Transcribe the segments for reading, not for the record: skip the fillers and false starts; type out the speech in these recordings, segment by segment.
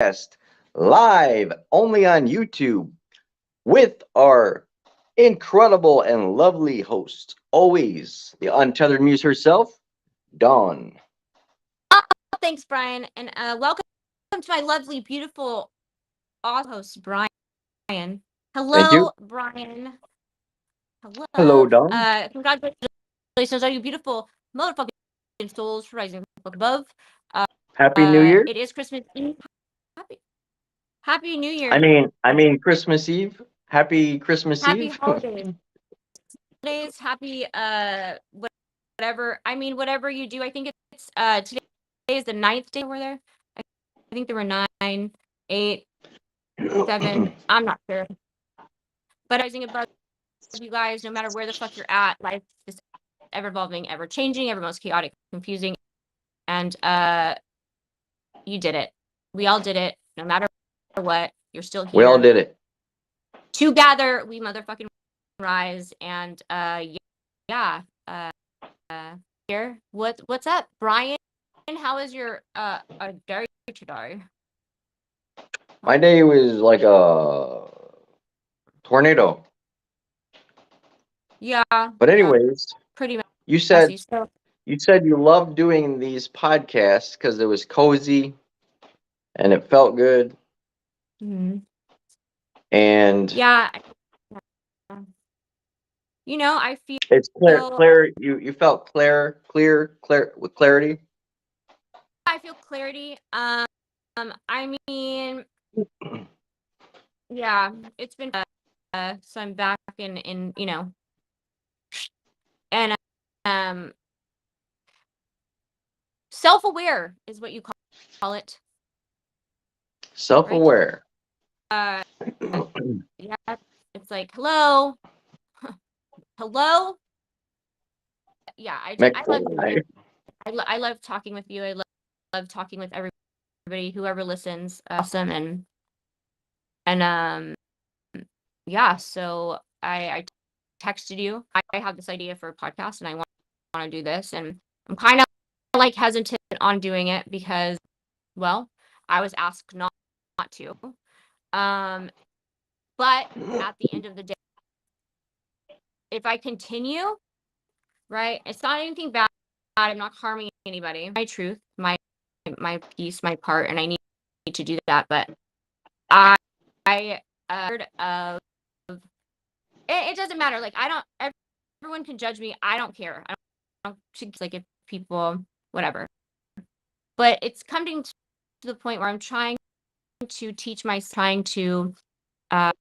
live only on YouTube with our incredible and lovely host, always the Untethered Muse herself, Dawn. Oh, thanks, Brian, and welcome to my lovely, beautiful, awesome host, Brian. Thank Hello, you. Brian. Hello, Hello. Dawn. Congratulations on you beautiful motherfucking souls rising above. Happy New Year. It is Christmas Eve. Happy, Happy New Year. I mean Christmas Eve. Happy Christmas Happy Eve. holidays. Happy whatever. I mean, whatever you do. I think it's today is the 9th day we're there. I think there were 9, 8, 7. I'm not sure. But rising above you guys, no matter where the fuck you're at, life is ever evolving, ever changing, ever most chaotic, confusing, and you did it. We all did it. No matter what, you're still here. We all did it. Together, we motherfucking rise. And yeah. Here, what's up, Brian? How is your day today? My day was like a tornado. Yeah. But anyways, Pretty you said messy. So you loved doing these podcasts because it was cozy and it felt good. And yeah, I feel it's clear. You felt clear with clarity. I feel clarity. I mean, yeah, it's been so I'm back in and self-aware is what you call it, right? Self-aware. Yeah, it's like hello. Hello. Yeah, I love doing it. I love talking with you. I love talking with everybody, whoever listens. Awesome. And yeah, so I texted you. I have this idea for a podcast and I want to do this, and I'm kind of like hesitant on doing it because, well, I was asked not to. But at the end of the day, if I continue, right, it's not anything bad. I'm not harming anybody. My truth, my piece, my part, and I need to do that. But I heard of it doesn't matter. Like I don't. Everyone can judge me. I don't care. I don't like if people whatever. But it's coming to the point where I'm trying to teach trying to. I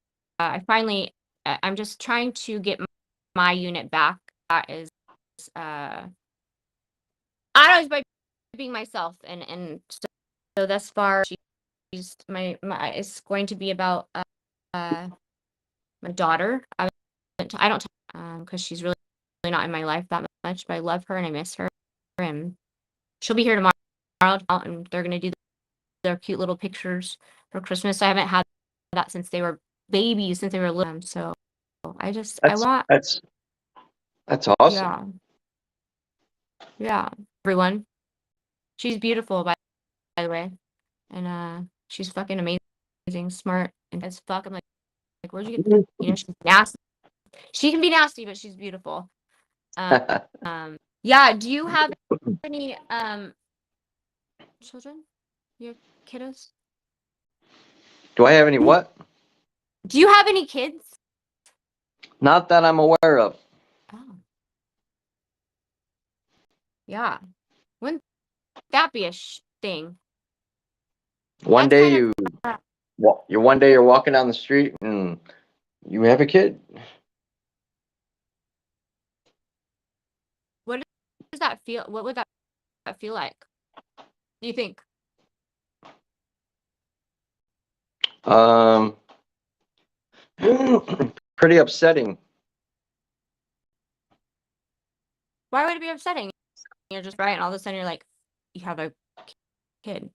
finally. I'm just trying to get my unit back. That is. I don't know, by being myself, and so thus far she's my it's going to be about my daughter. I don't because she's really not in my life that much, but I love her and I miss her, and she'll be here tomorrow, and they're gonna do their cute little pictures for Christmas. I haven't had that since they were babies, since they were little. So I want That's awesome. Yeah, everyone. She's beautiful, by the way, and she's fucking amazing, smart, and as fuck. I'm like, where'd you get? She's nasty. She can be nasty, but she's beautiful. Yeah. Do you have any children? Your kiddos? Do I have any what? Do you have any kids? Not that I'm aware of. Oh. Yeah. Wouldn't that be a thing? One That's day kind of you're walking down the street and you have a kid. what does that feel? What would that feel like? Do you think? Um, pretty upsetting. Why would it be upsetting? You're just right, and all of a sudden you're like, you have a kid.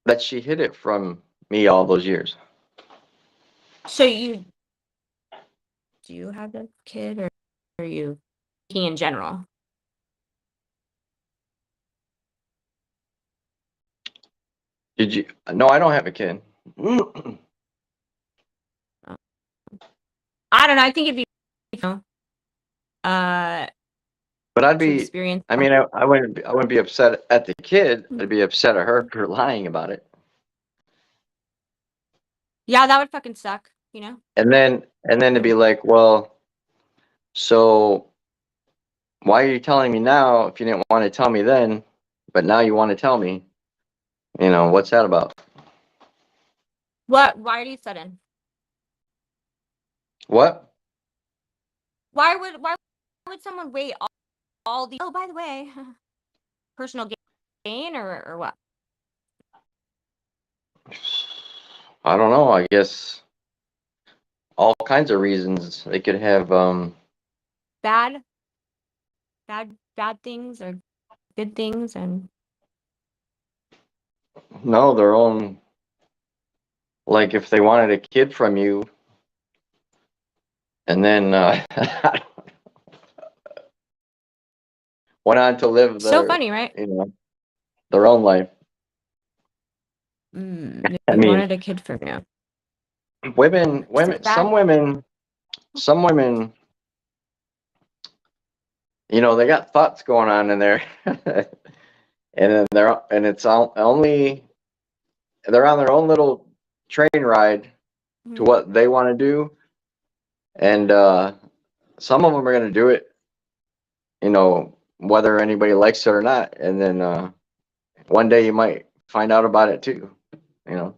That she hid it from me all those years. So do you have a kid, or are you thinking in general? Did you? No, I don't have a kid. But I don't know. I think it'd be, you know, uh, I'd to be. experience. I mean, I wouldn't. I wouldn't be upset at the kid. I'd be upset at her for lying about it. Yeah, that would fucking suck. You know. And then to be like, well, so why are you telling me now if you didn't want to tell me then, but now you want to tell me? What's that about? What? Why are you sudden? What? Why would someone wait all the? Oh, by the way, personal gain or what? I don't know. I guess all kinds of reasons they could have. Bad, bad things or good things, and No, their own. Like if they wanted a kid from you, and then went on to live so their, funny, right? their own life. I They mean, wanted a kid from you. women, Is it bad? some women, they got thoughts going on in there, and then only they're on their own little train ride to Mhm. what they want to do, and some of them are going to do it, whether anybody likes it or not, and then one day you might find out about it too, you know.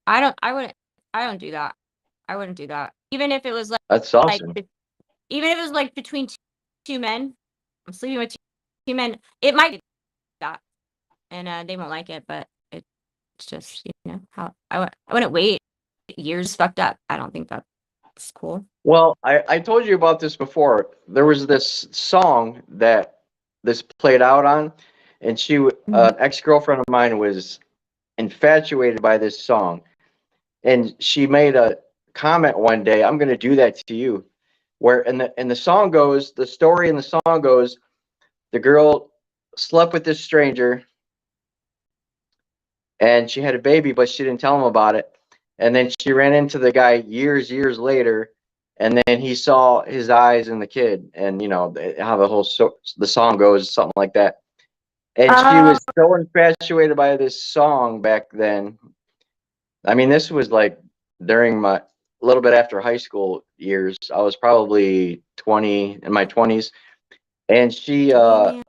I don't. I don't do that. I wouldn't do that. Even if it was That's like awesome. even if it was like between two men, I'm sleeping with two men. It might be that, and they won't like it, but it's just how I wouldn't wait years. Fucked up. I don't think that's cool. Well, I told you about this before. There was this song that this played out on, and Mhm. an ex-girlfriend of mine was infatuated by this song, and she made a comment one day, "I'm going to do that to you." Where and the song goes, the story in the song goes, the girl slept with this stranger, and she had a baby, but she didn't tell him about it. And then she ran into the guy years later, and then he saw his eyes in the kid, and how the song goes, something like that. And she Uh, was so infatuated by this song back then. I mean, this was like during my a little bit after high school years. I was probably 20 in my 20s, and damn.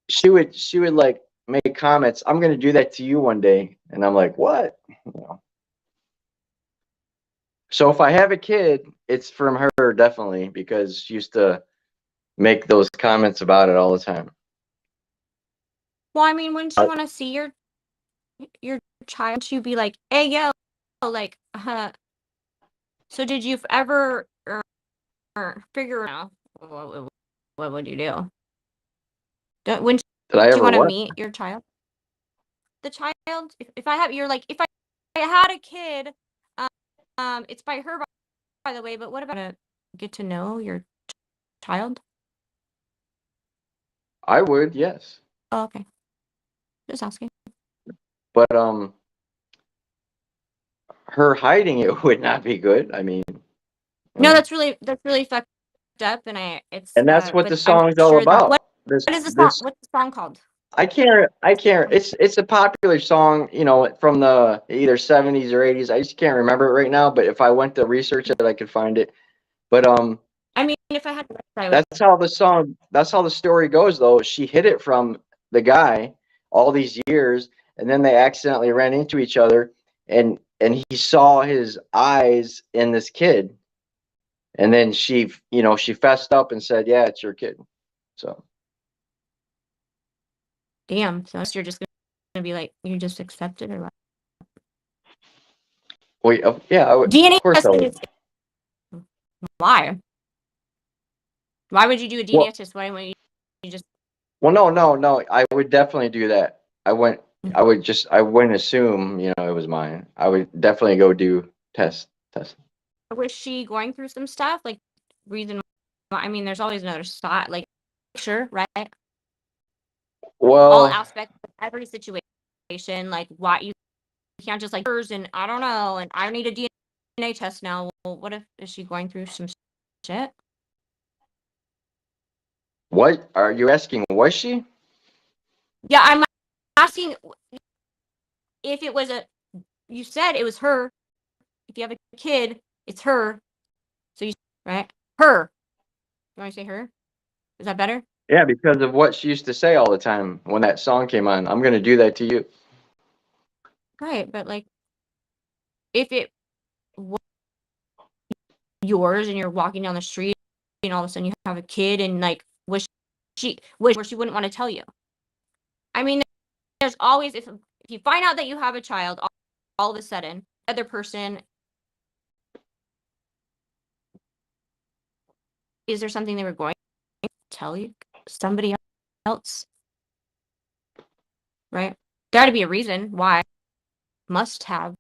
she would like make comments. I'm gonna do that to you one day, and I'm like, what? So if I have a kid, it's from her definitely because she used to make those comments about it all the time. Well, I mean, wouldn't you want to see your child? Wouldn't you be like, hey, yo, like, so did you ever figure out what would you do? Wouldn't Did I you ever want to what? meet your child? The child, if I have, you're like, if I had a kid, it's by her, by the way, but what about get to know your child? I would, yes, Oh, okay. Just asking. but her hiding it would not be good. I mean, you No, know, that's really fucked up, and and that's what but the I'm song's all sure that about. This what is the song? this What's the song called? I can't. It's a popular song, from the either 70s or 80s. I just can't remember it right now. But if I went to research it, I could find it. But I mean, if I had to, I would. that's how the story goes. Though she hid it from the guy all these years, and then they accidentally ran into each other, and he saw his eyes in this kid, and then she fessed up and said, "Yeah, it's your kid." So Damn. So you're just gonna be like, you just accept it or what? wait, yeah, DNA of course I testing would. is why? Why would you do a Well, DNA test? Why wouldn't you just? well, no, no, no. I would definitely do that. I wouldn't assume, it was mine. I would definitely go do test. Was she going through some stuff? Like, reason why? I mean, there's always another side. Like, sure, right? all Well, aspects of every situation. Like, why you can't just like hers and I don't know, and I need a DNA test now. Well, what if is she going through some shit? what are you asking? Was she? Yeah, I'm asking if it was a. You said it was her. If you have a kid, it's her. So you right her. You want to say her? Is that better? Yeah, because of what she used to say all the time when that song came on. I'm gonna do that to you. Right, but like if it was yours and you're walking down the street and all of a sudden you have a kid and like she wish where she wouldn't want to tell you. I mean, there's always if you find out that you have a child, all of a sudden, the other person is there something they were going to tell you somebody else, right? Got to be a reason why. Must have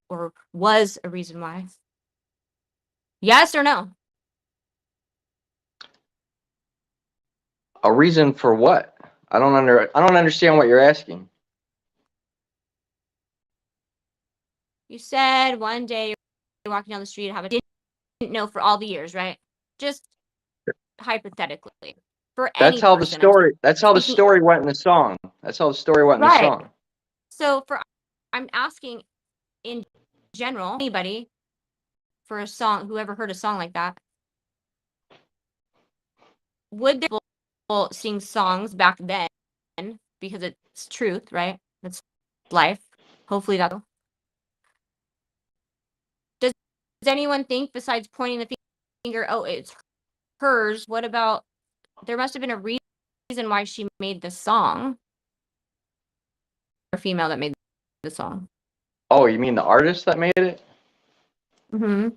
or was a reason why. Yes or no? A reason for what? I don't understand what you're asking. You said one day you're walking down the street and have a didn't know for all the years, right? Just hypothetically, for any person, That's how the speaking story went in the song. That's how the story went in the right. song. So I'm asking in general, anybody for a song, whoever heard a song like that, would there be people sing songs back then because it's truth, right? It's life. Hopefully that. Does anyone think besides pointing the finger, oh, it's hers? What about there must have been a reason why she made the song. Or female that made the song. Oh, you mean the artist that made it? Mm-hmm.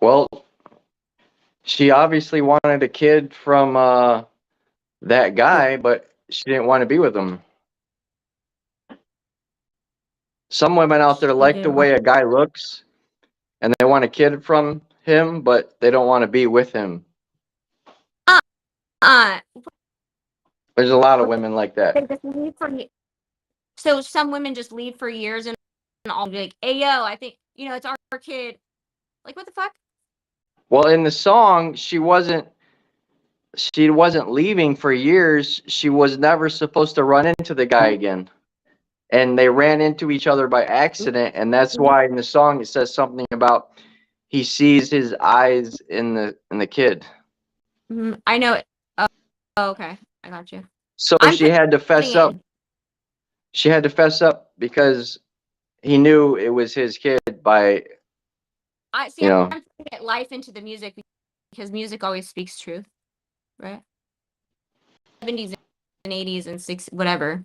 Well, she obviously wanted a kid from that guy, but she didn't want to be with him. Some women out there She like the didn't want. way a guy looks and they want a kid from him, but they don't want to be with him. Uh, There's a lot of women like they that. just leave for so some women just leave for years and I'll be like, hey yo, I think it's our kid. Like what the fuck? Well, in the song, she wasn't leaving for years. She was never supposed to run into the guy again. And they ran into each other by accident, and that's why in the song it says something about he sees his eyes in the kid. Mm-hmm. I know it. Oh, okay, I got you. So I'm she had to putting fess it up. in. She had to fess up because he knew it was his kid by, I see. you know. I'm putting it life into the music because music always speaks truth, right? 70s and 80s and 60s, whatever.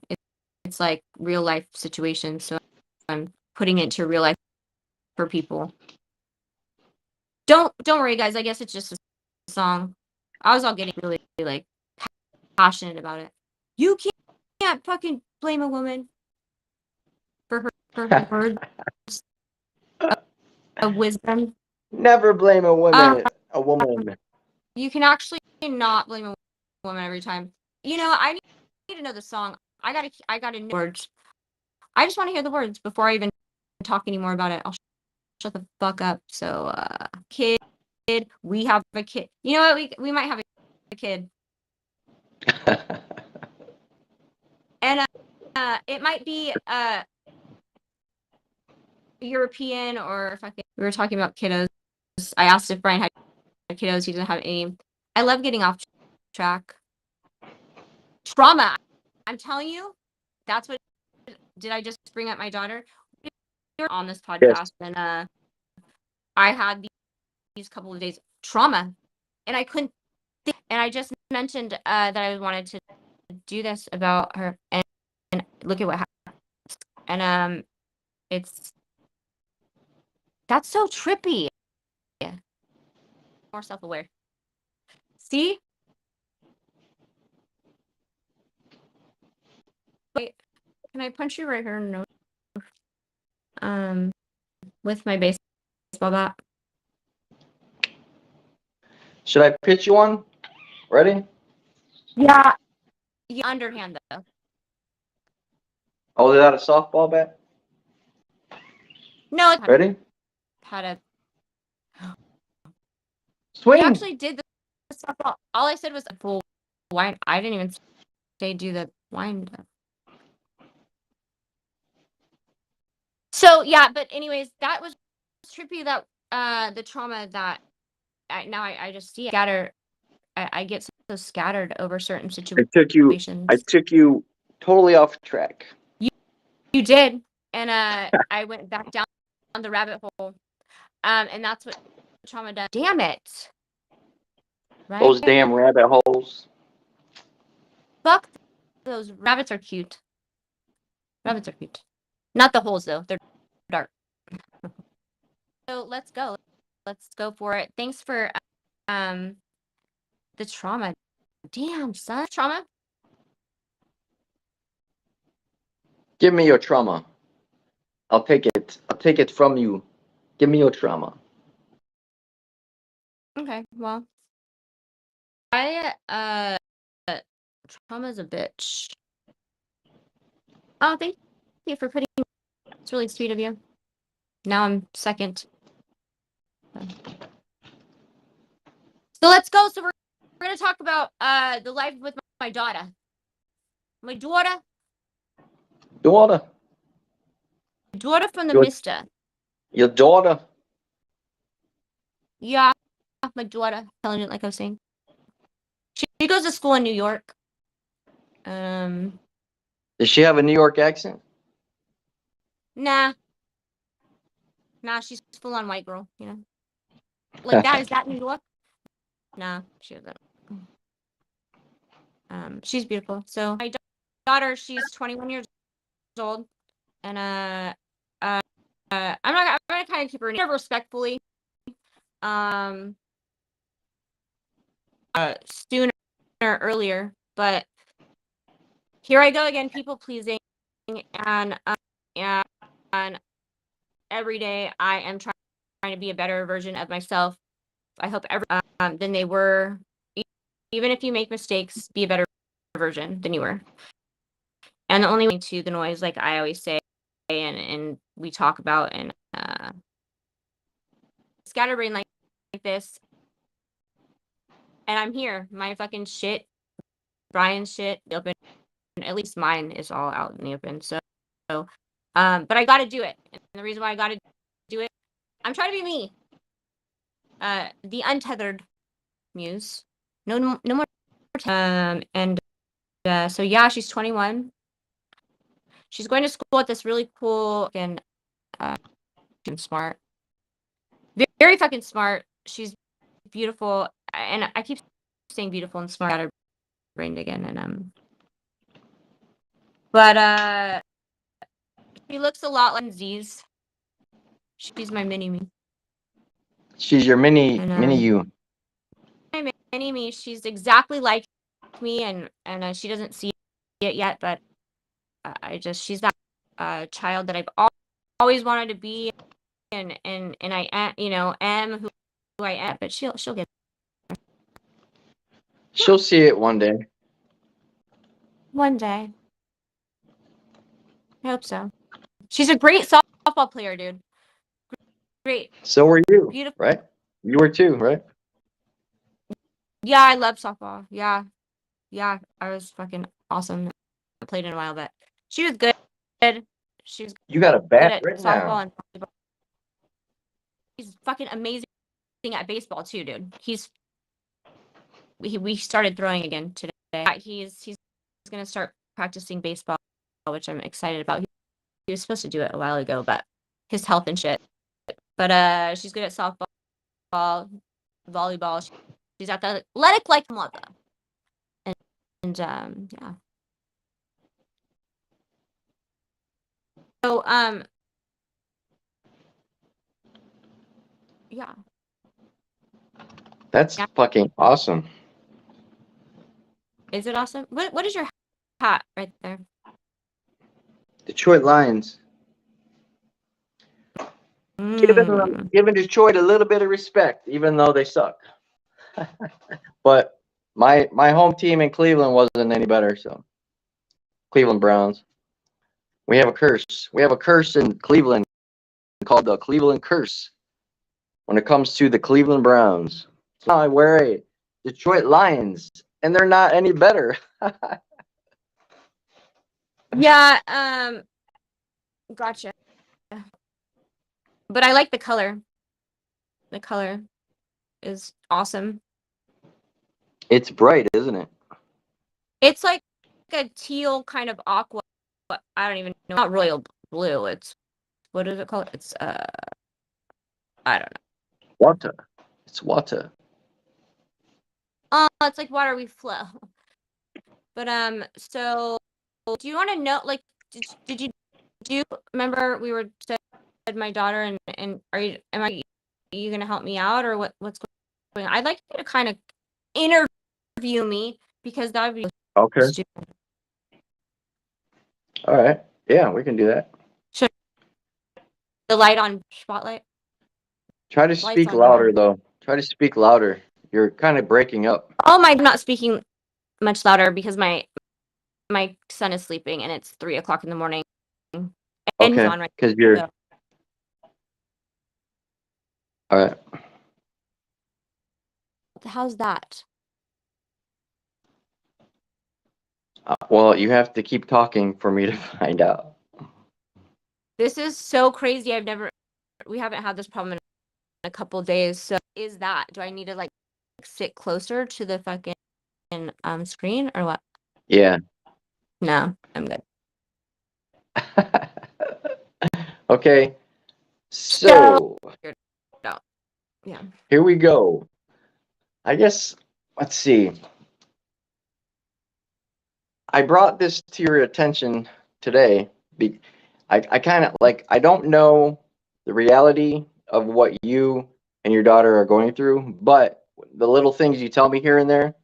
It's like real life situations. So I'm putting it to real life for people. Don't worry, guys. I guess it's just a song. I was all getting really like passionate about it. You can't fucking blame a woman for her words of wisdom. Never blame a Um, woman. you can actually not blame a woman every time. I need to know the song. I gotta know words. I just want to hear the words before I even talk anymore about it. I'll shut the fuck up. So, kid, we have a kid. You know what? We might have a kid, and it might be European or fucking. We were talking about kiddos. I asked if Brian had kiddos. He doesn't have any. I love getting off track. Trauma. I'm telling you, that's what. Did I just bring up my daughter? We were on this Yes. podcast, and I had these couple of days trauma, and I couldn't think. And I just mentioned that I wanted to do this about her, and look at what happened. And that's so trippy. More self-aware. See? Wait, can I punch you right here in the nose? With my baseball bat. Should I pitch you one? Ready? Yeah, Yeah, underhand though. Oh, is that a softball bat? No, it's Ready? had a. Swing. You actually did the softball. All I said was full wind. I didn't even say do the wind up. So yeah, but anyways, that was trippy. That the trauma that I just see scatter. I get so scattered over certain situations. I took you totally off track. You did, and I went back down the rabbit hole, and that's what trauma does. Damn it! Right? Those damn rabbit holes. Fuck, those rabbits are cute. Rabbits are cute. Not the holes though; they're dark. So let's go. Let's go for it. Thanks for the trauma. Damn, son. Trauma. Give me your trauma. I'll take it. I'll take it from you. Give me your trauma. Okay, well, trauma's a bitch. Oh, thank you for putting. It's really sweet of you. Now I'm second. So let's go. So we're gonna talk about the life with my daughter. My daughter. Daughter. Daughter from the Your- Mister. Your daughter. Yeah, my daughter. Intelligent, like I was saying. She goes to school in New York. Does she have a New York accent? Nah, she's full on white girl. You know, like that. Is that New York? Nah, she doesn't. She's beautiful. So my daughter, she's 21 years old, and I'm gonna kind of keep her respectfully. Sooner or earlier, but here I go again, people pleasing, and every day I am trying to be a better version of myself. I hope than they were. Even if you make mistakes, be a better version than you were. And the only way to the noise, like I always say, and we talk about, and scatterbrain like this, and I'm here. My fucking shit, Brian's shit, open. At least mine is all out in the open. So, but I got to do it. And the reason why I got to do it, I'm trying to be me. The Untethered Muse. No more. And so yeah, she's 21. She's going to school at this really cool and smart, very fucking smart. She's beautiful, and I keep saying beautiful and smart. Got her brained again, and but she looks a lot like Z's. She's my mini me. She's your mini And, you. My mini me. She's exactly like me, and she doesn't see it yet, but she's that child that I've always wanted to be, and I am who I am, but she'll get there. She'll see it one day. One day. I hope so. She's a great softball player, dude. Great. So were you. Beautiful. Right? You were too, right? Yeah, I love softball. Yeah. I was fucking awesome. I played in a while, but she was good. She was You got a good bat at right softball now. and volleyball. He's fucking amazing at baseball too, dude. We started throwing again today. He's gonna start practicing baseball, which I'm excited about. He was supposed to do it a while ago, but his health and shit. But she's good at softball, volleyball. She's athletic like mother. And yeah. So yeah. That's fucking awesome. Is it awesome? What is your hat right there? Detroit Lions. Giving Detroit a little bit of respect, even though they suck. But my home team in Cleveland wasn't any better. So Cleveland Browns. We have a curse. We have a curse in Cleveland called the Cleveland Curse. When it comes to the Cleveland Browns, now I wear a Detroit Lions, and they're not any better. Yeah, gotcha. But I like the color. The color is awesome. It's bright, isn't it? It's like a teal kind of aqua. I don't even know. Not royal blue. It's what is it called? It's I don't know. Water. It's water. It's like water we flow. But so do you want to know? Like, did you remember we were said my daughter and are you gonna help me out or what's going on? I'd like you to kind of interview me because that would be Okay. stupid. All right. Yeah, we can do that. Should the light on spotlight? Try to Lights speak on louder, here. though. Try to speak louder. You're kind of breaking up. Oh, I'm not speaking much louder because my son is sleeping and it's 3 o'clock in the morning and he's Okay. on right Because you're. now. All right. How's that? Well, you have to keep talking for me to find out. This is so crazy. We haven't had this problem in a couple of days. So is that, do I need to like sit closer to the fucking screen or what? Yeah. No, I'm good. Okay. So Yeah. here we go. I guess, let's see. I brought this to your attention today. I kind of like, I don't know the reality of what you and your daughter are going through, but the little things you tell me here and there,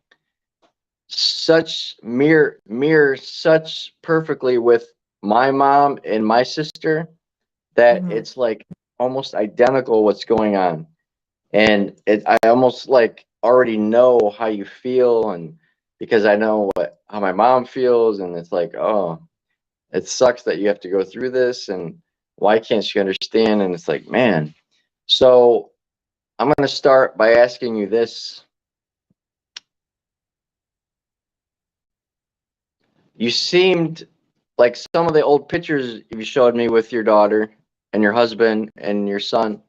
such mirror such perfectly with my mom and my sister that Mhm. it's like almost identical what's going on. And I almost like already know how you feel, and because I know how my mom feels, and it's like, oh, it sucks that you have to go through this, and why can't she understand? And it's like, man. So I'm going to start by asking you this. You seemed like some of the old pictures you showed me with your daughter and your husband and your son.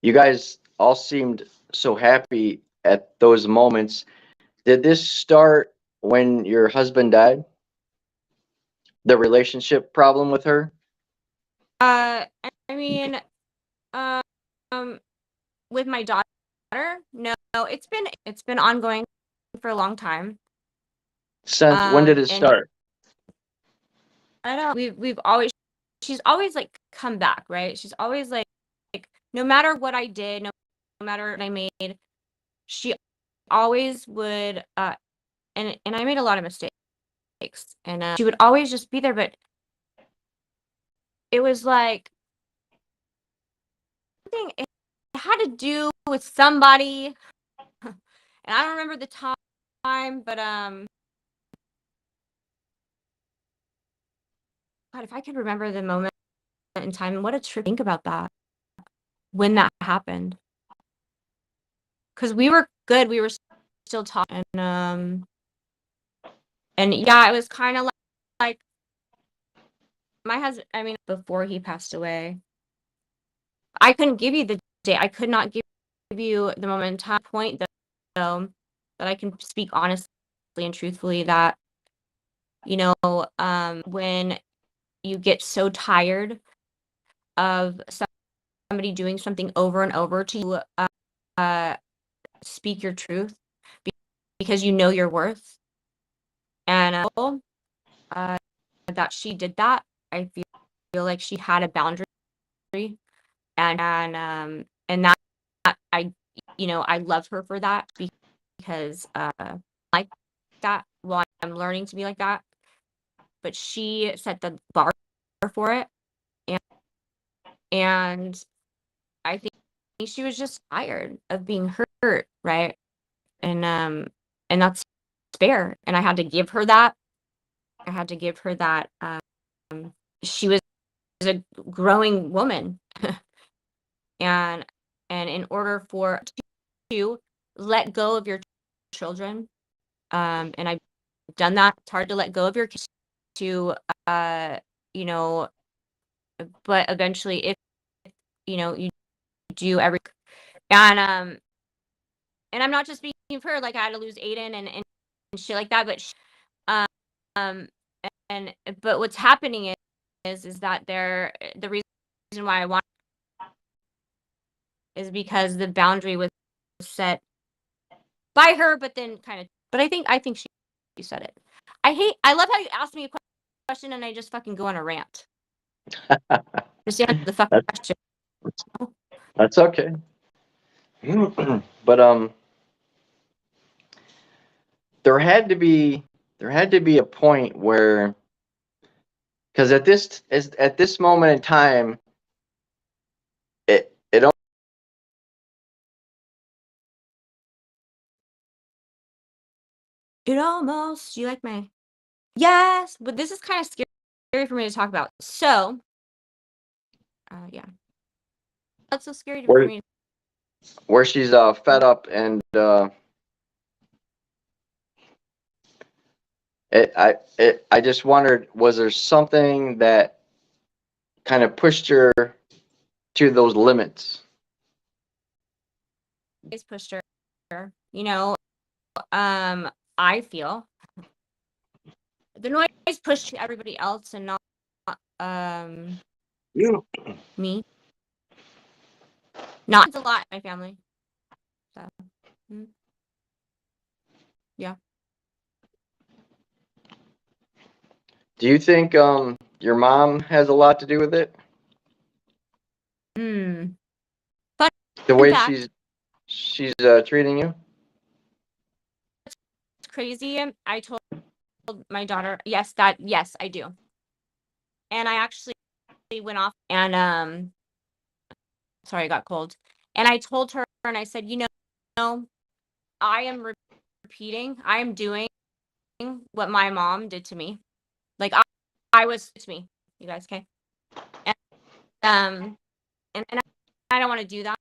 You guys all seemed so happy at those moments. Did this start when your husband died? The relationship problem with her? I mean, um, with my daughter, no, it's been ongoing for a long time. Since when did it And start? I don't know, she's always like come back, right? She's always like no matter what I did, no matter what I made, she always would and I made a lot of mistakes and she would always just be there, but it was like something it had to do with somebody and I don't remember the time, but God, if I could remember the moment in time, what a trip think about that when that happened. Because we were good, we were still talking and yeah, it was kind of like my husband, I mean, before he passed away, I couldn't give you the day. I could not give you the moment in time point though that I can speak honestly and truthfully that, you know, when you get so tired of somebody doing something over and over to you, uh, speak your truth because you know your worth. And that she did that, I feel like she had a boundary and that I I love her for that because like that well I'm learning to be like that, but she set the bar for it and and I think she was just tired of being hurt, right? And and that's fair. And I had to give her that. She was a growing woman, and in order for to let go of your children, and I've done that. It's hard to let go of your kids to, you know, but eventually, if you do every, and I'm not just speaking for her. Like, I had to lose Aiden and shit like that, but um, and but what's happening is that the reason why I want is because the boundary was set by her, but then but I think she said it. I love how you asked me a question and I just fucking go on a rant. Just answer the fucking question. That's okay. But there had to be a point where, because at this moment in time, it almost, you like my, yes, but this is kind of scary for me to talk about. So, yeah, that's so scary for me. where she's fed up, and I just wondered, was there something that kind of pushed her to those limits? It's pushed her, I feel the noise pushed everybody else and not me. Not it's a lot in my family. So, yeah. Do you think your mom has a lot to do with it? But The way fact, she's treating you? it's crazy. I told my daughter, yes, I do. And I actually went off and sorry, I got cold. And I told her and I said, I am repeating, I am doing what my mom did to me. Like I was to me, you guys, okay? And and I don't want to do that.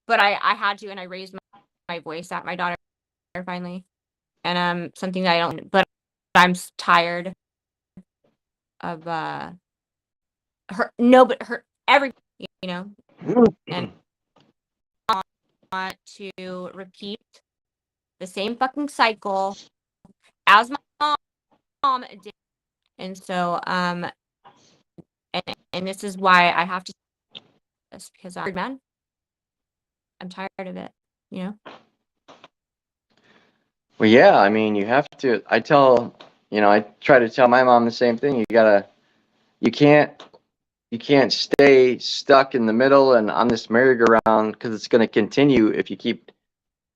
But I had to, and I raised my voice at my daughter finally. And something that I don't, but I'm tired of her, no, but her every, and I want to repeat the same fucking cycle as my mom did. And so and this is why I have to this, because I'm tired of it, Well, yeah, I mean, you have to. I try to tell my mom the same thing. You can't stay stuck in the middle and on this merry-go-round, because it's going to continue if you keep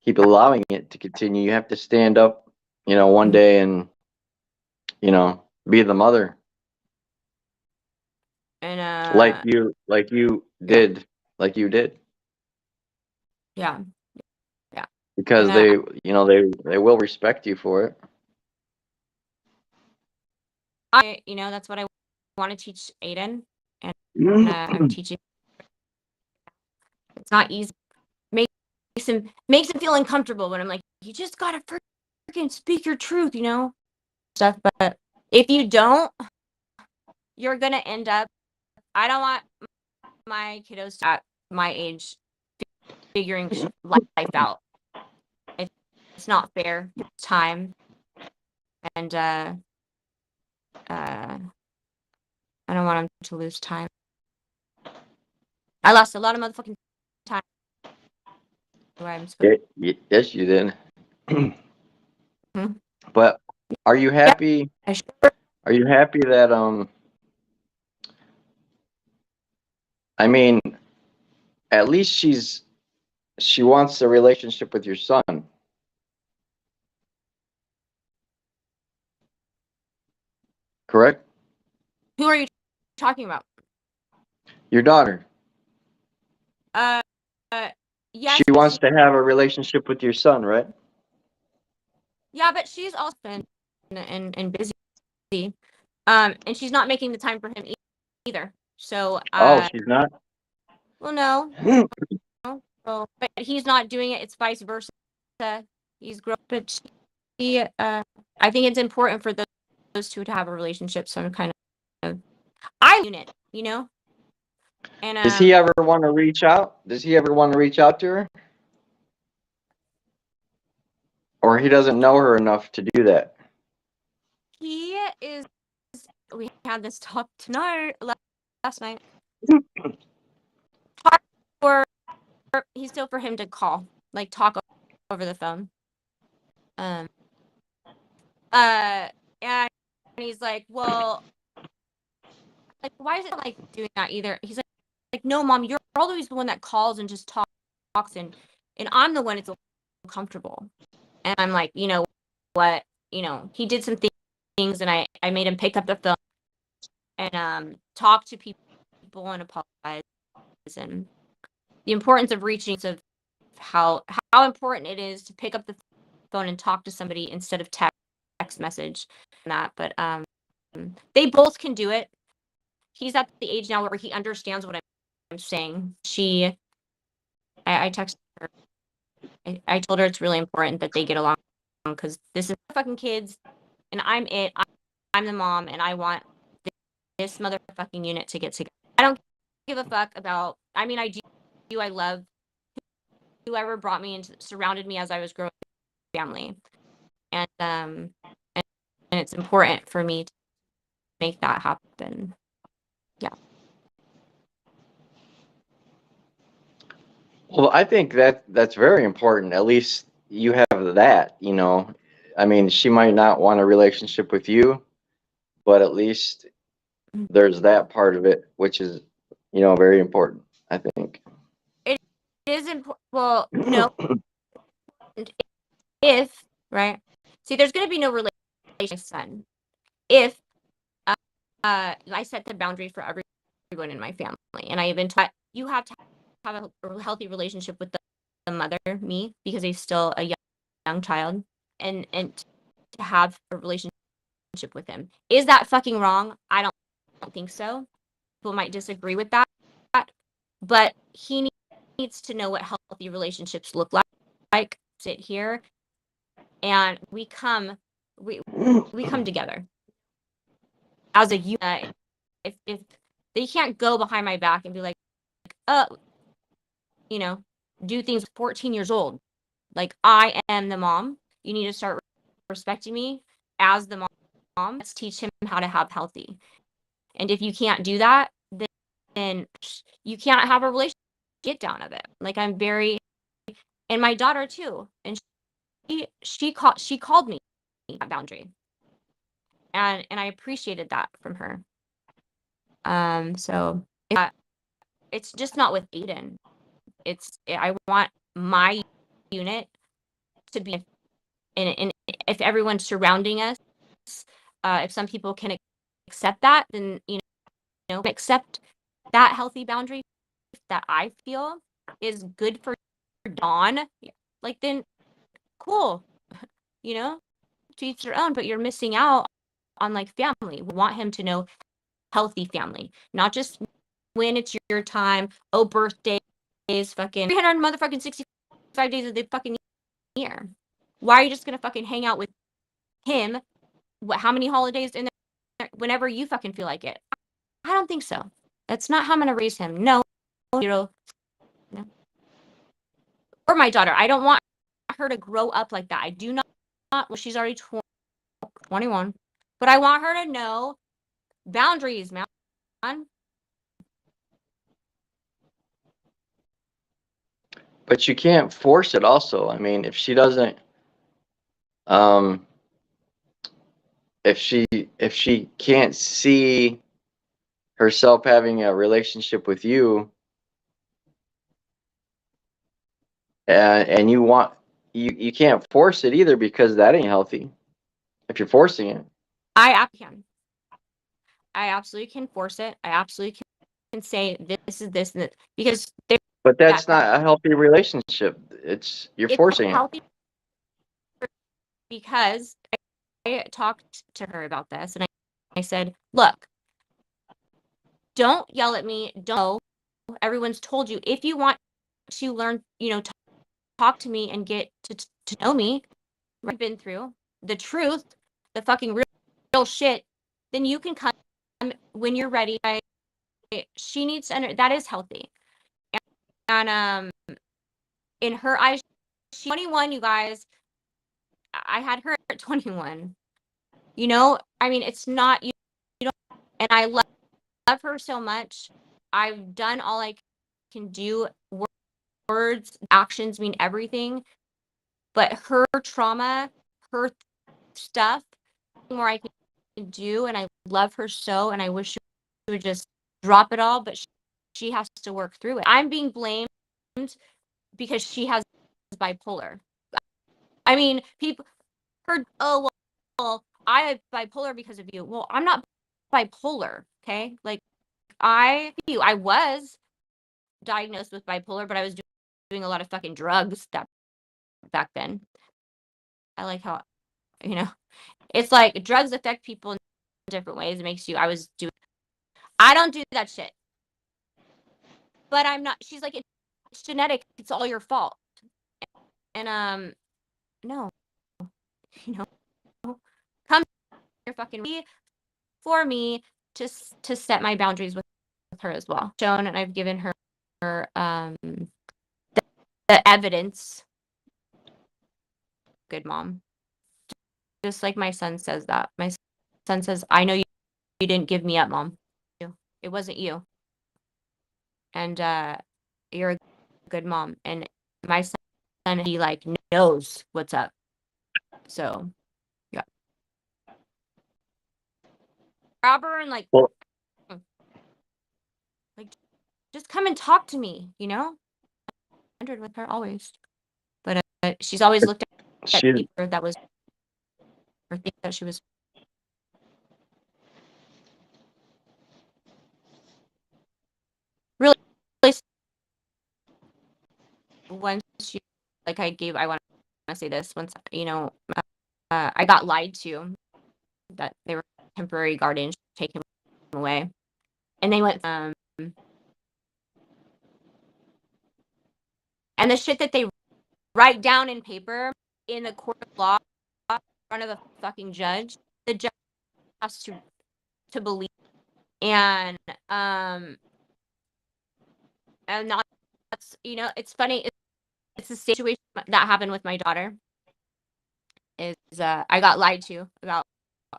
allowing it to continue. You have to stand up, one day and, be the mother. And like you did. Like you did. Yeah. Because they will respect you for it. That's what I want to teach Aiden, and I'm teaching. It's not easy. Makes him feel uncomfortable when I'm like, you just gotta freaking speak your truth, stuff. But if you don't, you're gonna end up. I don't want my kiddos at my age figuring life out. It's not fair. It's time, and I don't want them to lose time. I lost a lot of motherfucking time. Yes, you did. But are you happy? Yeah, Are you happy that I mean, at least she wants a relationship with your son. Correct? Who are you talking about? Your daughter. yes, She wants to have a relationship with your son, right? yeah, but she's also and busy. And she's not making the time for him either. So, Oh, she's not. well, no, well, but he's not doing it. It's vice versa. He's grown, but I think it's important for those two to have a relationship. So I'm kind of, I unit, and Does he ever want to reach out? Does he ever want to reach out to her? Or he doesn't know her enough to do that? he is. We had this talk tonight, last night. Hard for he's still for him to call, like talk over the phone. And he's like, well, like, why is it like doing that either? He's like, no, mom, you're always the one that calls and just talks, and I'm the one that's uncomfortable. And I'm like, you know what, he did some things, and I made him pick up the phone and talk to people and apologize, and the importance of reaching, of how important it is to pick up the phone and talk to somebody instead of text message and that. But they both can do it. He's at the age now where he understands what I'm saying. I texted her. I told her it's really important that they get along, because this is fucking kids, and I'm it. I'm the mom, and I want this motherfucking unit to get together. I don't give a fuck about. I mean, I do. I love whoever brought me and surrounded me as I was growing family, and it's important for me to make that happen. Yeah. Well, I think that's very important. At least you have that, I mean, she might not want a relationship with you, but at least there's that part of it, which is, very important, I think. It is important. Well, no, if right. See, there's going to be no relationship with my son if I set the boundary for everyone in my family, and I even taught you have to have a healthy relationship with the mother, me, because he's still a young child, and to have a relationship with him. Is that fucking wrong? I don't think so. People might disagree with that, but he needs to know what healthy relationships look like. Sit here, and we come together as a unit. If they can't go behind my back and be like, do things 14 years old. Like, I am the mom. You need to start respecting me as the mom. Let's teach him how to have healthy. And if you can't do that, then you can't have a relationship. Get down of it. Like, I'm very, and my daughter too. And she called me that boundary. And I appreciated that from her. So it's just not with Aiden. I want my unit to be, and if everyone's surrounding us, if some people can accept that, then accept that healthy boundary that I feel is good for Dawn. Like, then cool, to each their own. But you're missing out on like family. We want him to know healthy family, not just when it's your time. Oh, birthdays, fucking 300 motherfucking 65 days of the fucking year. Why are you just gonna fucking hang out with him? How many holidays in there? Whenever you fucking feel like it. I don't think so. That's not how I'm gonna raise him. No, no. Or my daughter. I don't want her to grow up like that. I do not. Well, she's already 21, but I want her to know boundaries, man. But you can't force it also. I mean, if she doesn't, um, if she can't see herself having a relationship with you, and you can't force it either, because that ain't healthy if you're forcing it. I can. I absolutely can force it. I absolutely can say this is this and this, because But that's not a healthy relationship. You're It's forcing it. healthy because I talked to her about this, and I said, look, don't yell at me. Don't. Everyone's told you, if you want to learn, talk to me and get to know me, I've been through the truth, the fucking real shit, then you can come when you're ready. She needs to that is healthy. And in her eyes, she's 21, you guys. I had her at 21. I mean, it's not, you don't, and I love her so much. I've done all I can do. Words, actions mean everything. But her trauma, her stuff, more I can do, and I love her so, and I wish she would just drop it all, but she has to work through it. I'm being blamed because she has bipolar. I mean, people heard, oh, well, I have bipolar because of you. Well, I'm not bipolar, okay? Like, I was diagnosed with bipolar, but I was doing a lot of fucking drugs back then. I like how, it's like drugs affect people in different ways. It makes you, I don't do that shit. But I'm not, she's like, it's genetic. It's all your fault. And, no, come here fucking for me to set my boundaries with her as well. Shown, and I've given her, the evidence. Good mom. Just like my son says that. My son says, I know you didn't give me up, Mom. It wasn't you. And you're a good mom. And my son, he like knows what's up. So, yeah. Grab her and like just come and talk to me, 100 with her always. But she's always looked at paper that was, or think that she was. Really, once she, like I want to say this, once, I got lied to that they were temporary guardians, take him away. And they went, and the shit that they write down in paper in the court of law in front of a fucking judge, the judge has to believe. And not, that's, it's funny. It's the situation that happened with my daughter. Is I got lied to about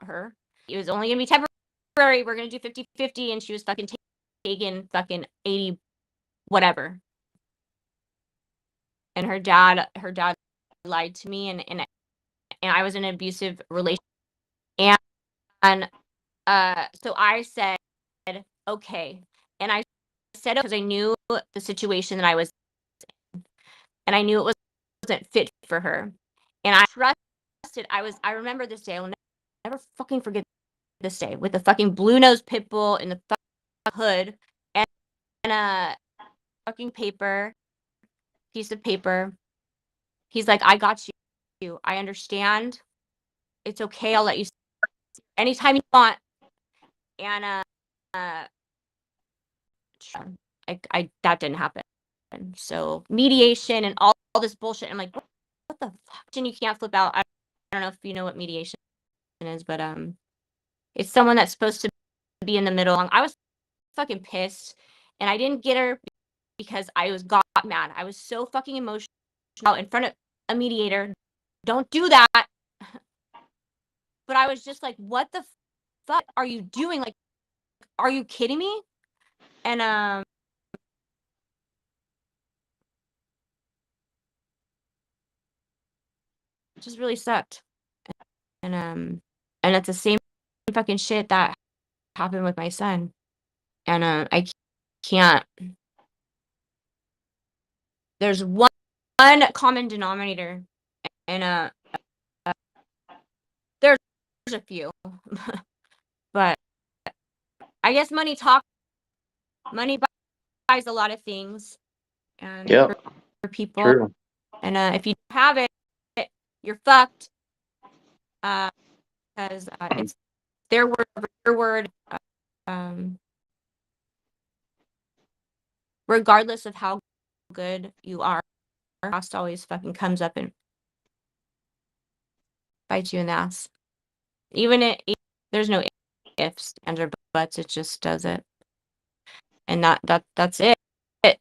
her. It was only gonna be temporary. We're gonna do 50-50, and she was fucking taking fucking 80 whatever. And her dad lied to me, and I was in an abusive relationship. And so I said, okay. And I said it because I knew the situation that I was in, and I knew it wasn't fit for her. And I trusted. I remember this day. I will never fucking forget this day, with the fucking blue nose pit bull in the hood and a fucking piece of paper. He's like, I got you. I understand. It's okay. I'll let you anytime you want. And I that didn't happen. So mediation and all this bullshit. I'm like, what the fuck? And you can't flip out. I don't know if you know what mediation is, but it's someone that's supposed to be in the middle. I was fucking pissed, and I didn't get her because I got mad. I was so fucking emotional in front of a mediator. Don't do that. But I was just like, what the fuck are you doing? Like, are you kidding me? And it just really sucked. And it's the same fucking shit that happened with my son. And I can't. There's one common denominator, and there's a few, but I guess money buys a lot of things. and Yep. for people. True. And if you have it, you're fucked. Because it's their word over your word. Regardless of how good you are, past always fucking comes up and bites you in the ass. Even there's no ifs, ands, or buts. It just does it, and that's it. It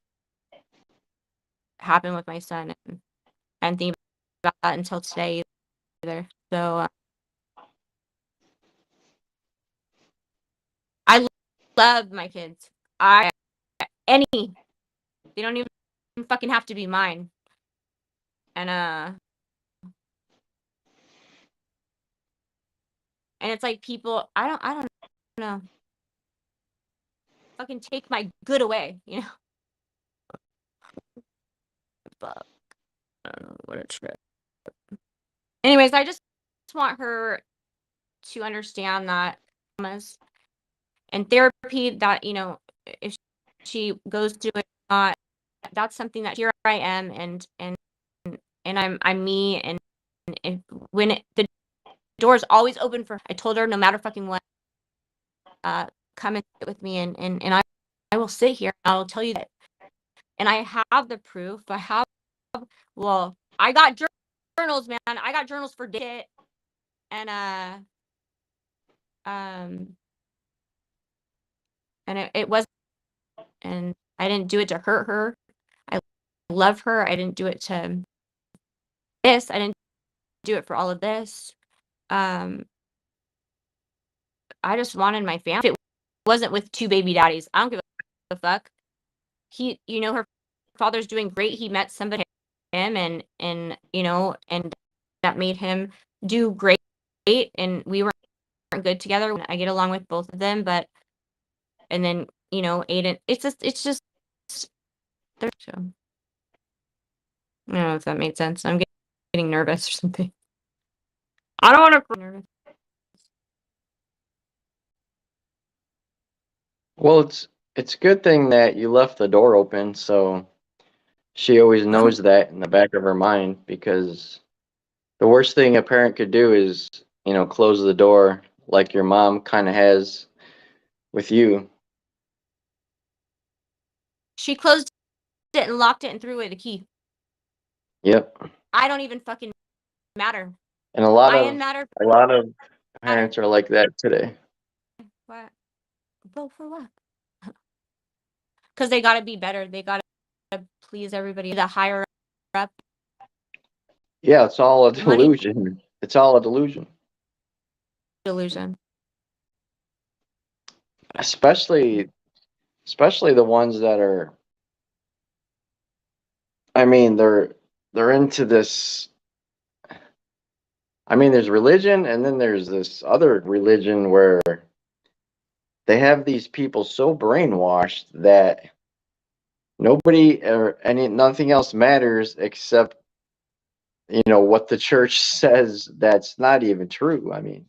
happened with my son, and I didn't think about that until today either. So I love my kids. They don't even fucking have to be mine. And it's like people, I don't know. Fucking take my good away, you know? Fuck. I don't know what a trip. Anyways, I just want her to understand that and therapy, that, you know, if she goes through it, not, that's something that here I am, and I'm me, and if, when the door is always open for, I told her no matter fucking what, come and sit with me, and I will sit here, and I will tell you that, and I have the proof. Well, I got journals, man. I got journals for days, and and it wasn't, and I didn't do it to hurt her. I love her. I didn't do it to this. I didn't do it for all of this. I just wanted my family. If it wasn't with 2 baby daddies, I don't give a fuck. You know, her father's doing great. He met somebody, him, and you know, and that made him do great. And we weren't good together. I get along with both of them, but and then, you know, Aiden, it's just they're so. I don't know if that made sense. I'm getting nervous or something. I don't want to be nervous. Well, it's a good thing that you left the door open, so she always knows that in the back of her mind, because the worst thing a parent could do is, you know, close the door like your mom kind of has with you. She closed it and locked it and threw away the key. Yep. I don't even fucking matter. And a lot I of am matter. parents are like that today. What? Vote for what? Because they gotta be better. They gotta please everybody. The higher up. Yeah, it's all a Money delusion. It's all a delusion. delusion. Especially the ones that are, I mean, they're into this. I mean, there's religion, and then there's this other religion where they have these people so brainwashed that nobody or nothing else matters except, you know, what the church says. That's not even true. I mean,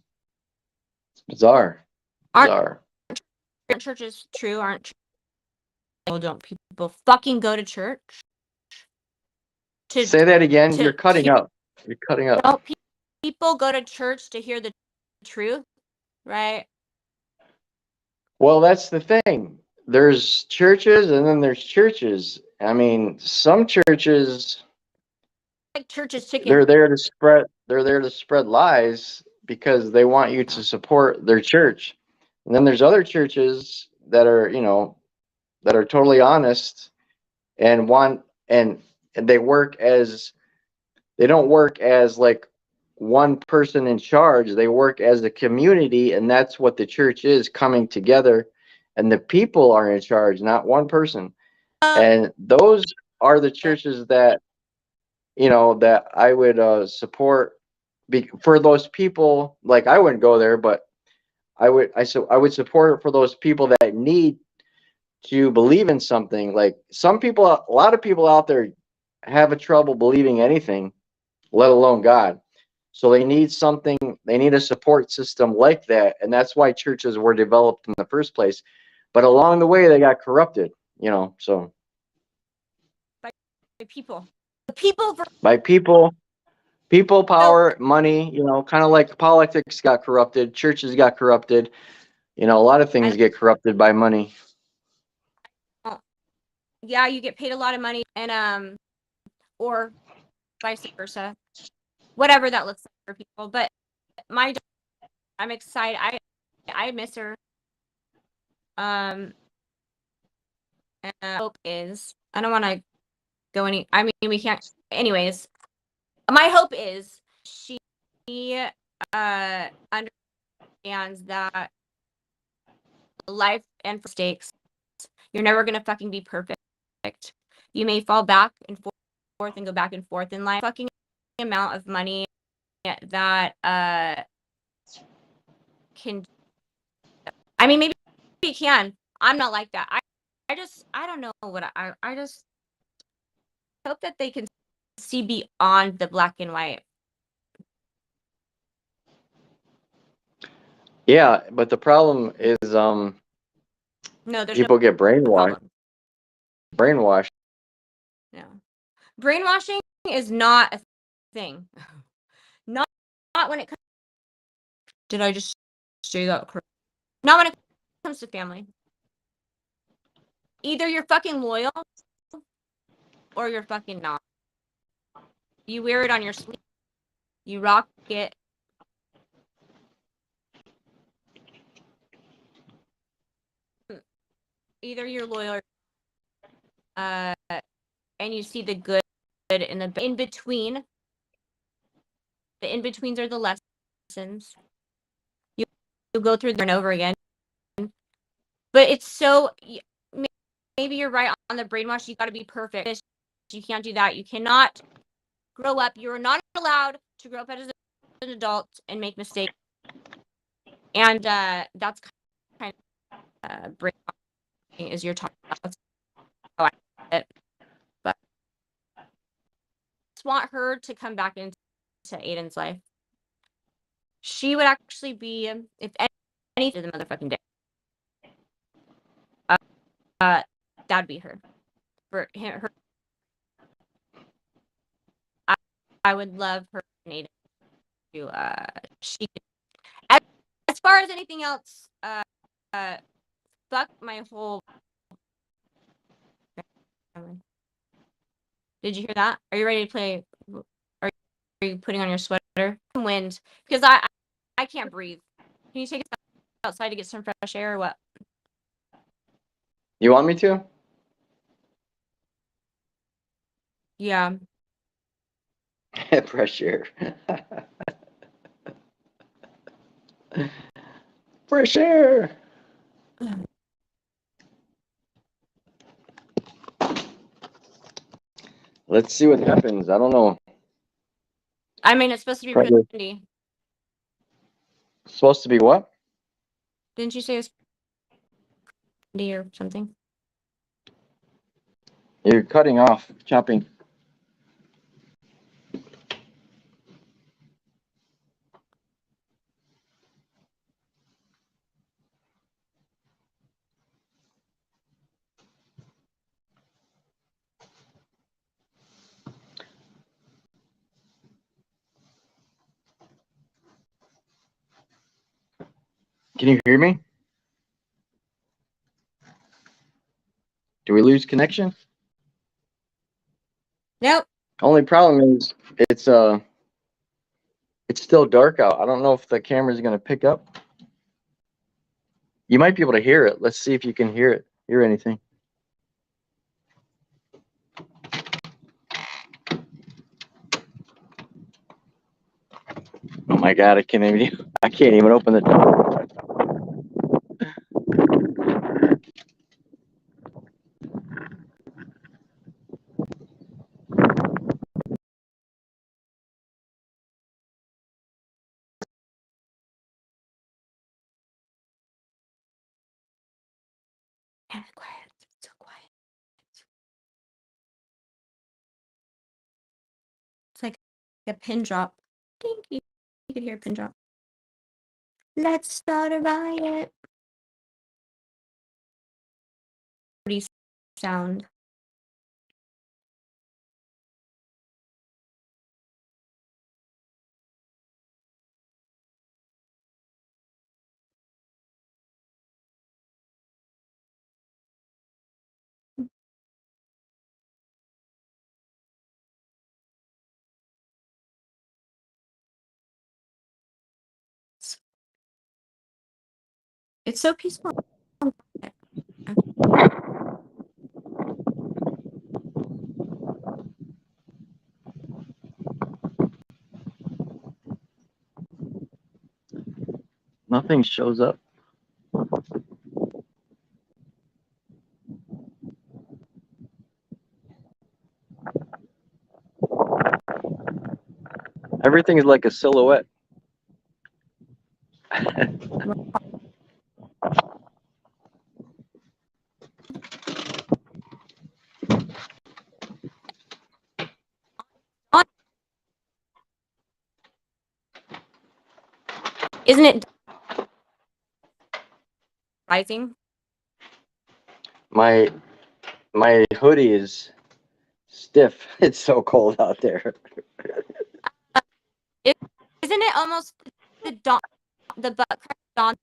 it's bizarre. Bizarre. Aren't churches true? Aren't don't people fucking go to church? Say that again. You're cutting up. You're cutting up. Don't people go to church to hear the truth, right? Well, that's the thing. There's churches and then there's churches. I mean, some churches, Like churches chicken. they're there to spread lies because they want you to support their church. And then there's other churches that are, you know, that are totally honest and and they don't work as like one person in charge. They work as a community, and that's what the church is, coming together, and the people are in charge, not one person. And those are the churches that, you know, that I would support. For those people, like, I wouldn't go there, but I would support it for those people that need to believe in something. Like, a lot of people out there have a trouble believing anything, let alone God. So they need something, they need a support system like that. And that's why churches were developed in the first place. But along the way, they got corrupted, you know, so. people. The people By people, power, money, kind of like politics got corrupted, churches got corrupted, a lot of things get corrupted by money. Yeah, you get paid a lot of money, and or vice versa, whatever that looks like for people. But I'm excited. I miss her. And hope is, I don't want to go any. I mean, we can't. Anyways, my hope is she understands that life and mistakes. You're never gonna fucking be perfect. You may fall back and forth and go back and forth in life. Fucking amount of money that can. I mean, maybe you can. I'm not like that. I don't know what I just hope that they can see beyond the black and white. Yeah, but the problem is No, there's people get brainwashed. No. Brainwashing is not a thing. Not when it comes. Did I just say that correct? Not when it comes to family. Either you're fucking loyal or you're fucking not. You wear it on your sleeve. You rock it. Either you're loyal and you see the good in the in between. The in betweens are the lessons. You go through them over again. But it's so, maybe you're right on the brainwash. You got to be perfect. You can't do that. You cannot grow up. You're not allowed to grow up as an adult and make mistakes. And that's kind of brainwashing is your talk. That's how I see it. But I just want her to come back into Aiden's life. She would actually be, if anything, the motherfucking day. That'd be her. For him, her. I would love her and Aiden to she. As far as anything else, fuck my whole family. Did you hear that? Are you ready to play? Are you putting on your sweater? Wind, because I can't breathe. Can you take us outside to get some fresh air or what? You want me to? Yeah. Fresh air. Fresh air. Let's see what happens. I don't know. I mean, it's supposed to be really windy. Supposed to be what? Didn't you say it was windy or something? You're cutting off, chopping. Can you hear me? Do we lose connection? Nope. Only problem is it's still dark out. I don't know if the camera's gonna pick up. You might be able to hear it. Let's see if you can hear anything. Oh my god, I can't even open the door. Damn it, quiet. It's so quiet. It's like a pin drop. Ding, you could hear a pin drop. Let's start a riot. Pretty sound. It's so peaceful. Nothing shows up. Everything is like a silhouette. Isn't it rising? My hoodie is stiff. It's so cold out there. Isn't it almost the dawn, the butt crack dawn?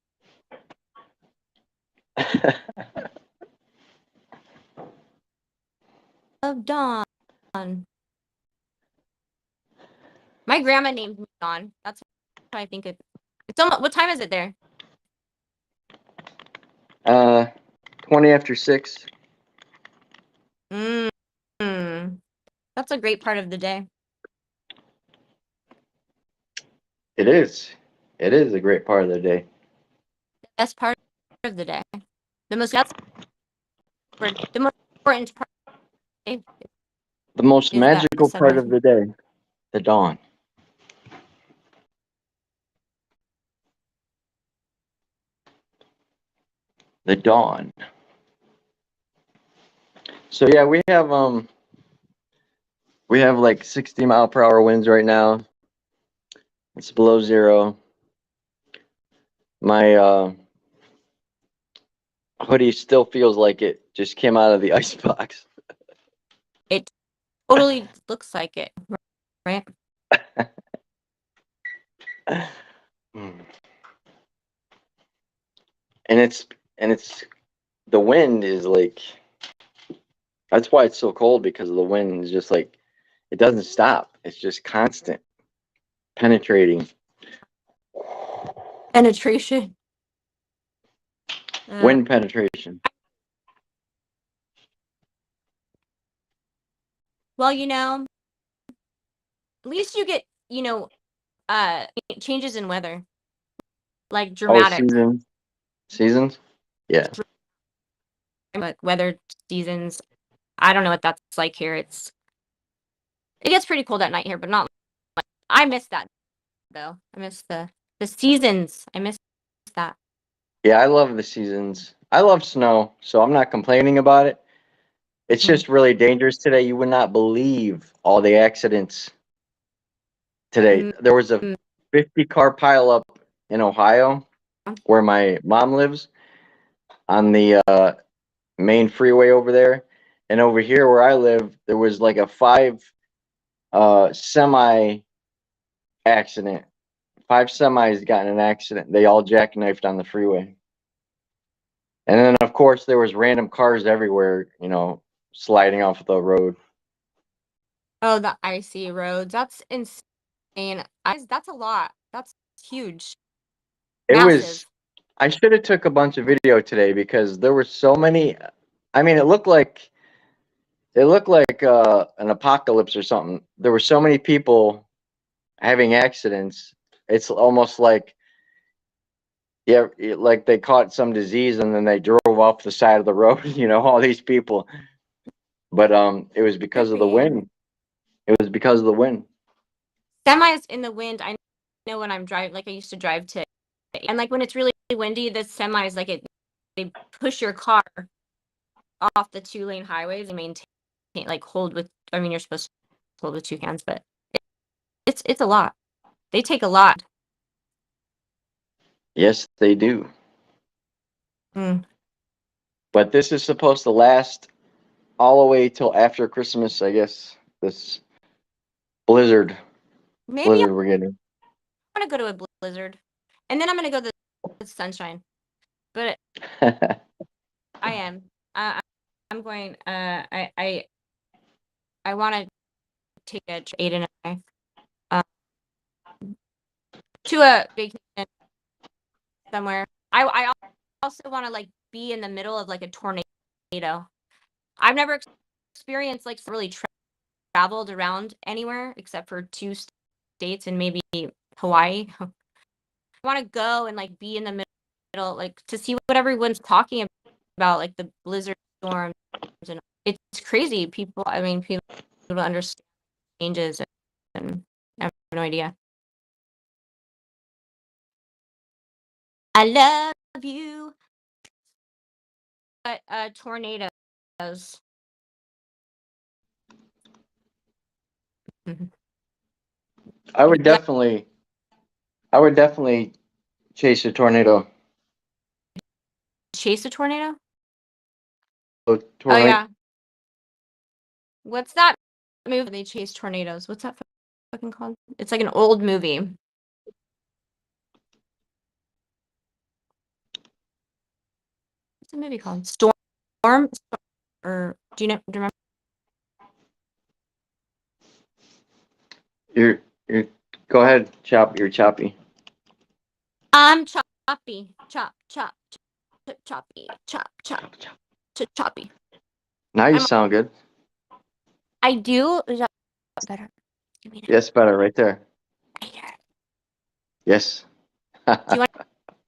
Of dawn. My grandma named me Dawn. That's what I think it's almost. What time is it there? 20 after 6. Mm. That's a great part of the day. It is. It is a great part of the day. The best part of the day. The most important part of the day The most is that magical part sunrise. of the day, the dawn. The dawn. So yeah, we have like 60-mile-per-hour winds right now. It's below zero. My hoodie still feels like it just came out of the icebox. It totally looks like it, right? And it's the wind is like, that's why it's so cold, because the wind is just like, it doesn't stop. It's just constant, penetrating. Penetration. Wind penetration. Well, at least you get, changes in weather. Like Oh, dramatic. seasons? Yeah. Like weather seasons. I don't know what that's like here. It gets pretty cold at night here, but not like I miss that though. I miss the seasons. I miss that. Yeah, I love the seasons. I love snow, so I'm not complaining about it. It's just really dangerous today. You would not believe all the accidents today. There was a 50-car pileup in Ohio, where my mom lives, on the main freeway over there. And over here where I live, there was like a 5 semi accident. 5 semis got in an accident. They all jackknifed on the freeway. And then, of course, there was random cars everywhere, sliding off the road. Oh, the icy roads. That's insane. That's a lot. That's huge. It Massive. was, I should have took a bunch of video today, because there were so many. I mean, it looked like an apocalypse or something. There were so many people having accidents. It's almost like, yeah, like they caught some disease and then they drove off the side of the road, all these people. But it was because of the wind. It was because of the wind. Semis in the wind. I know when I'm driving, like I used to drive to, and like when it's really windy, the semis they push your car off the 2-lane highways and maintain, like hold with. I mean, you're supposed to hold with 2 hands, but it's a lot. They take a lot. Yes, they do. Mm. But this is supposed to last all the way till after Christmas, I guess. This blizzard Maybe I we're getting. want to go to a blizzard, and then I'm gonna go to the sunshine. But I am. I'm going. I want to take Aiden and I to a vacation somewhere. I also want to like be in the middle of like a tornado. I've never experienced like really traveled around anywhere except for 2 states and maybe Hawaii. I want to go and like be in the middle, like to see what everyone's talking about, like the blizzard storms, and it's crazy. People don't understand changes, and I have no idea. I love you. But tornadoes. Mhm. I would Yeah, definitely, I would definitely chase a tornado. chase a tornado. So Oh yeah, what's that movie where they chase tornadoes? What's that fucking called? It's like an old movie. What's the movie called? Storm? Or do you remember? you're go ahead, you're choppy. I'm choppy, choppy, choppy. Now you I'm. sound good. I do. Is that better? I mean, Yes, better right there. right here. Yes. Do you want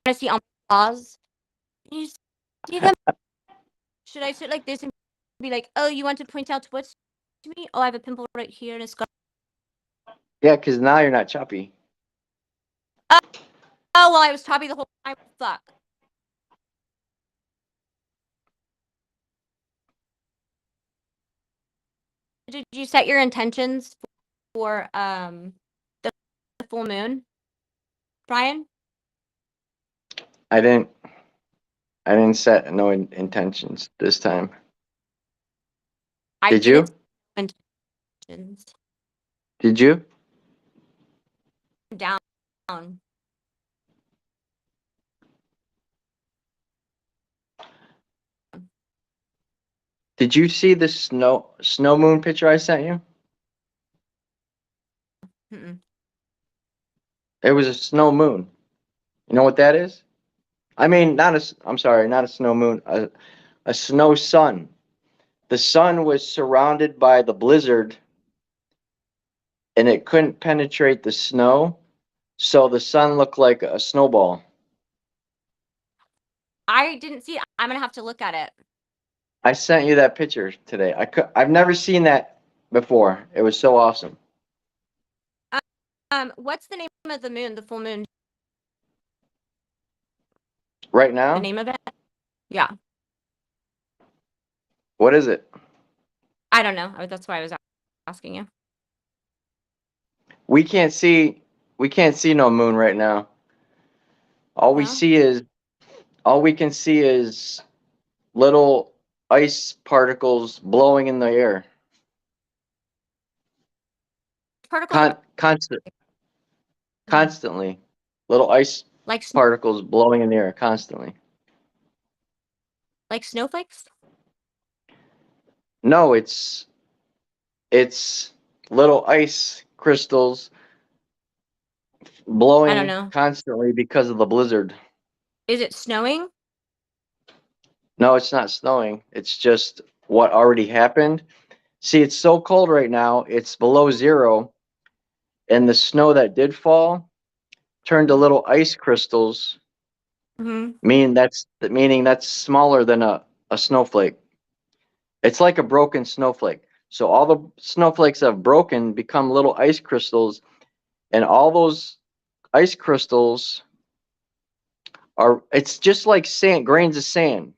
to see applause? Can you see them? Should I sit like this and be like, "Oh, you want to point out what's to me? Oh, I have a pimple right here and a scar." Yeah, because now you're not choppy. Oh, well, I was choppy the whole time. Fuck. Did you set your intentions for the full moon, Brian? I didn't. I didn't set no intentions this time. I Did you? didn't set intentions. Did you? Down. Did you see the snow moon picture I sent you? Mm-mm. It was a snow moon. You know what that is? I mean, not a. I'm sorry, not a snow moon. A snow sun. The sun was surrounded by the blizzard, and it couldn't penetrate the snow, so the sun looked like a snowball. I didn't see it. I'm gonna have to look at it. I sent you that picture today. I've never seen that before. It was so awesome. What's the name of the moon? The full moon. Right The now, name of it? Yeah. what is it? I don't know. That's why I was asking you. We can't see. We can't see no moon right now. All we No? see is. All we can see is little ice particles blowing in the air. Particles in Constantly. Little ice like particles blowing in the air constantly. like snowflakes? No, it's little ice crystals I don't blowing know. constantly because of the blizzard. Is it snowing? No, it's not snowing. It's just what already happened. See, it's so cold right now. It's below zero, and the snow that did fall turned to little ice crystals, Mm-hmm. meaning that's smaller than a snowflake. It's like a broken snowflake. So all the snowflakes that have broken become little ice crystals, and all those ice crystals are it's just like sand, grains of sand.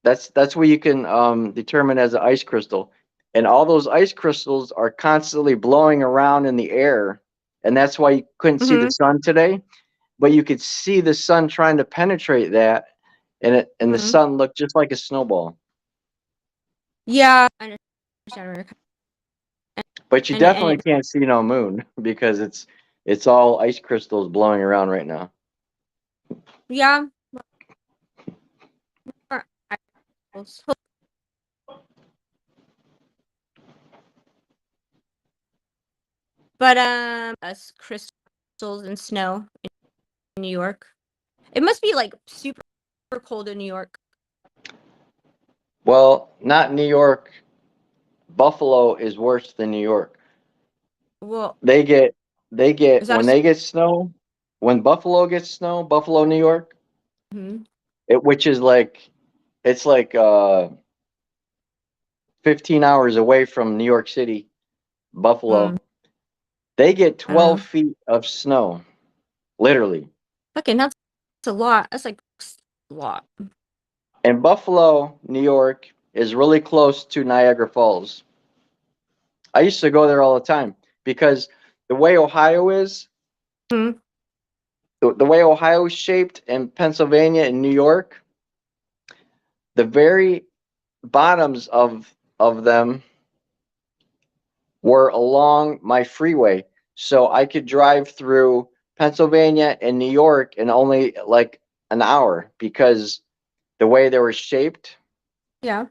That's what you can determine as an ice crystal. And all those ice crystals are constantly blowing around in the air. And that's why you couldn't see the Mm-hmm. sun today, but you could see the sun trying to penetrate that, and the Mm-hmm. sun looked just like a snowball. Yeah. I understand. But you And definitely it's can't see no moon because it's all ice crystals blowing around right now. yeah. More icicles. But us crystals and snow in New York. It must be like super cold in New York. Well, not New York. Buffalo is worse than New York. Well, They get is that when they get snow, when Buffalo gets snow, Buffalo, New York, Mhm. which is like it's like 15 hours away from New York City, Buffalo. They get 12 feet of snow, literally. Okay, that's a lot. That's like a lot. And Buffalo, New York is really close to Niagara Falls. I used to go there all the time because the way Ohio is, Mhm. the way Ohio is shaped, and Pennsylvania and New York, the very bottoms of them were along my freeway, so I could drive through Pennsylvania and New York in only like an hour because the way they were shaped. Yeah.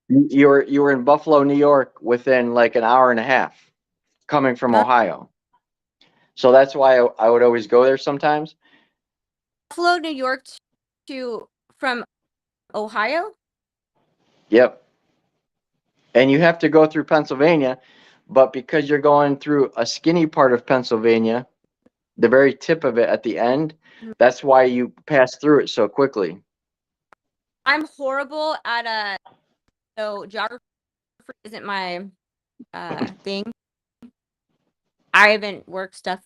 You were in Buffalo, New York within like an hour and a half coming from That Ohio. So that's why I would always go there sometimes. Buffalo, New York to from Ohio? Yep. And you have to go through Pennsylvania, but because you're going through a skinny part of Pennsylvania, the very tip of it at the end, Mhm. that's why you pass through it so quickly. I'm horrible at so geography isn't my thing. I haven't worked stuff.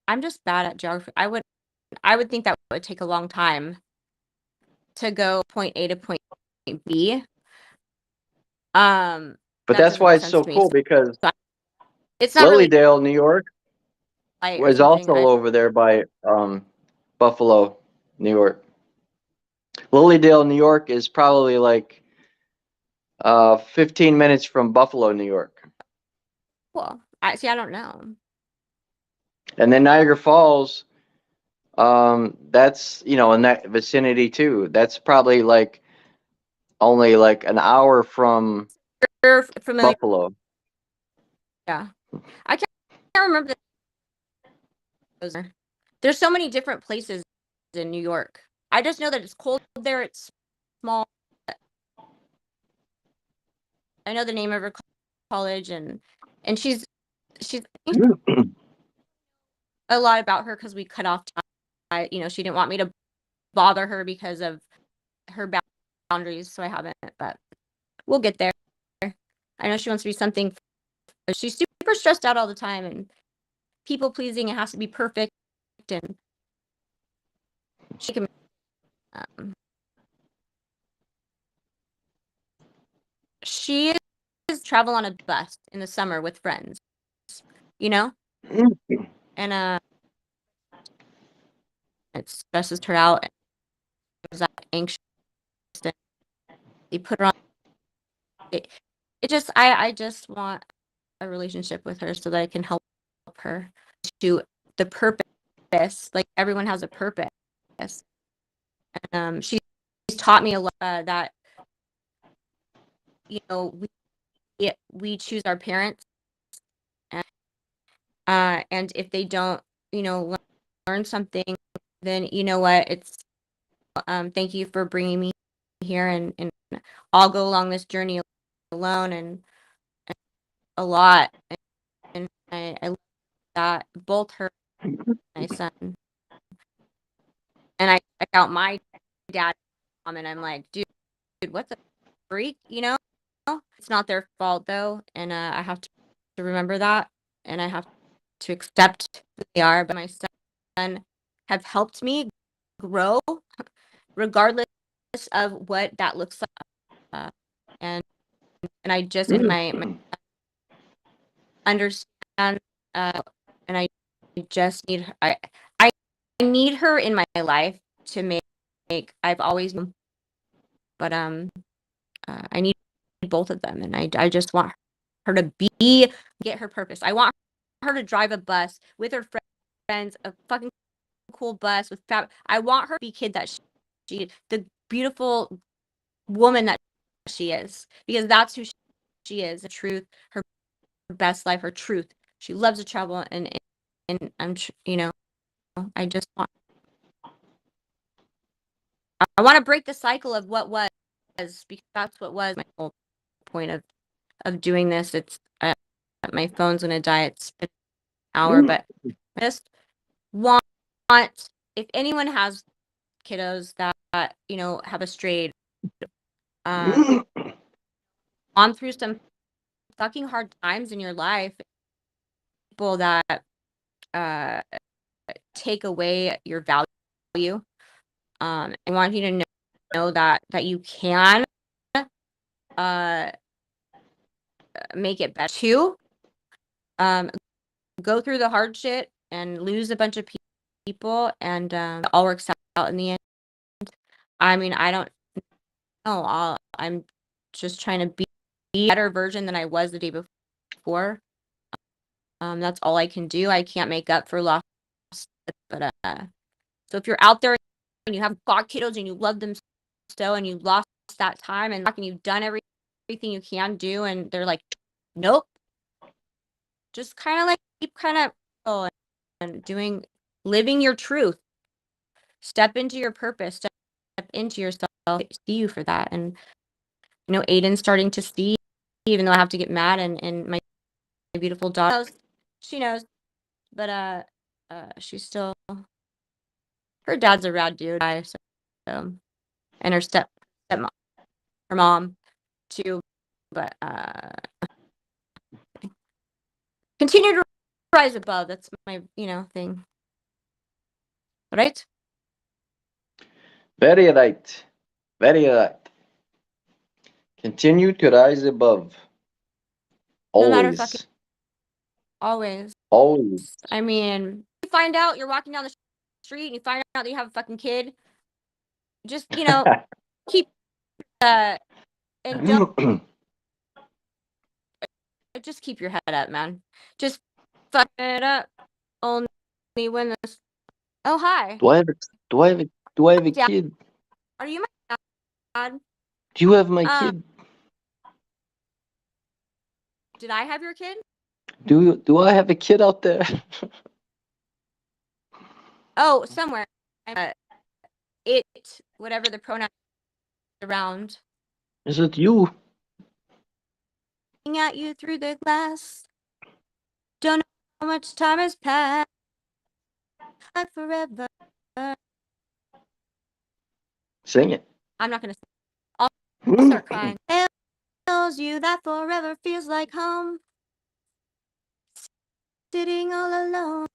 I'm just bad at geography. I would think that would take a long time to go point A to point B. But That that's doesn't why make it's sense so to me. cool because So it's not really Lilydale, New York, light or was something. also over there by Buffalo, New York. Lilydale, New York is probably like 15 minutes from Buffalo, New York. Well, I see. I don't know. And then Niagara Falls, that's, in that vicinity too. That's probably like only like an hour from You're familiar? Buffalo. Yeah, I can't remember those. There's so many different places in New York. I just know that it's cold there. It's small. I know the name of her college, and she's a lot about her because we cut off time. She didn't want me to bother her because of her boundaries, so I haven't. But we'll get there. I know she wants to be something. She's super stressed out all the time and people pleasing. It has to be perfect, and she can. Um, she is travel on a bus in the summer with friends, you know, and it stresses her out. And she's anxious. And they put her on. It just I just want a relationship with her so that I can help her to the purpose. Like everyone has a purpose. And she's taught me a lot that we choose our parents, and if they don't learn something, then you know what, it's thank you for bringing me here, and I'll go along this journey alone, and a lot, and I love that both her and my son, and I check out my dad and mom, and I'm like, dude, what the freak, it's not their fault though, and I have to remember that, and I have to accept who they are. But my son have helped me grow, regardless of what that looks like. And I just and my understand, and I just need her. I need her in my life to make. I've always known, but I need both of them, and I just want her to get her purpose. I want her to drive a bus with her friends, a fucking cool bus with fab. I want her to be kid that she the beautiful woman that she is, because that's who she is. The truth, her best life, her truth. She loves to travel, and I just want I want to break the cycle of what was, because that's what was my whole point of doing this. It's my phone's gonna die at an hour, but I just want, if anyone has kiddos that have a strayed, gone through some fucking hard times in your life, people that take away your value. I want you to know that you can make it better too. Go through the hard shit and lose a bunch of people, and it all works out in the end. I mean, I don't know. I'm just trying to be a better version than I was the day before. That's all I can do. I can't make up for lost, but so if you're out there and you have got kiddos and you love them so, and you lost that time and you've done everything you can do, and they're like, nope, just kind of like keep and living your truth. Step into your purpose. Step into yourself. See you for that. And Aiden's starting to see, even though I have to get mad, and my beautiful daughter, she knows, but she's still, her dad's a rad dude, so, and her stepmom, her mom too, but continue to rise above. That's my thing. Right? Very right. Very right. Continue to rise above. No matter Always. always. Always. I mean, you find out you're walking down the street and you find out that you have a fucking kid, just keep and don't just keep your head up, man. Just fuck it up. Only when this. Oh, hi. Do I have a kid? Are you my dad? Do you have my kid? Did I have your kid? Do I have a kid out there? Oh, somewhere. It, whatever the pronoun around. Is it you? Looking at you through the glass. Don't know how much time has passed. Like forever. Sing it. I'm not gonna sing. I'll start crying. Tells you that forever feels like home. Sitting all alone.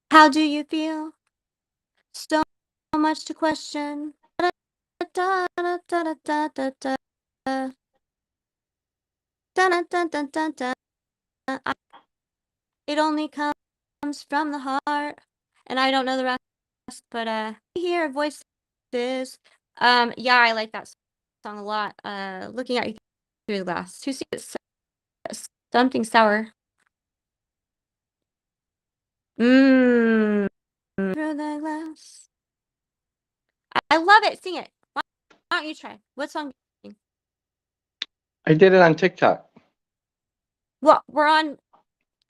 How do you feel? So much to question. It only comes from the heart, and I don't know the rest, but I hear voices. Yeah, I like that song a lot. Looking at you through the glass. To see something sour. Through the glass. I love it. Sing it. Why don't you try? What song? I did it on TikTok. Well, we're on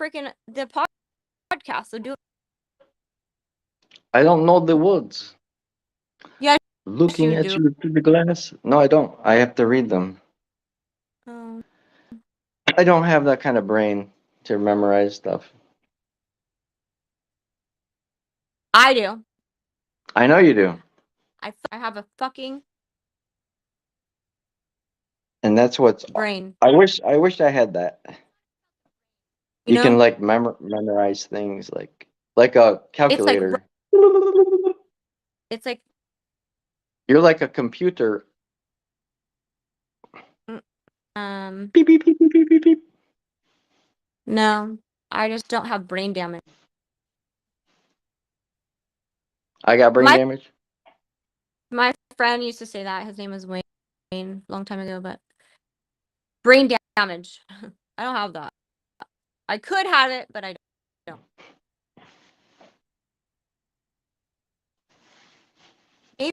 freaking the podcast, so do it. I don't know the words. Yeah, Looking you at do. you through the glass. No, I don't. I have to read them. I don't have that kind of brain to memorize stuff. I do. I know you do. I have a fucking And that's what's brain. I wish I had that. You know? can like memorize things like a calculator. It's like You're like a computer. Beep, beep, beep, beep, beep, beep, beep. No, I just don't have brain damage. I got brain damage. My friend used to say that. His name was Wayne, a long time ago, but brain damage. I don't have that. I could have it, but I don't. Maybe.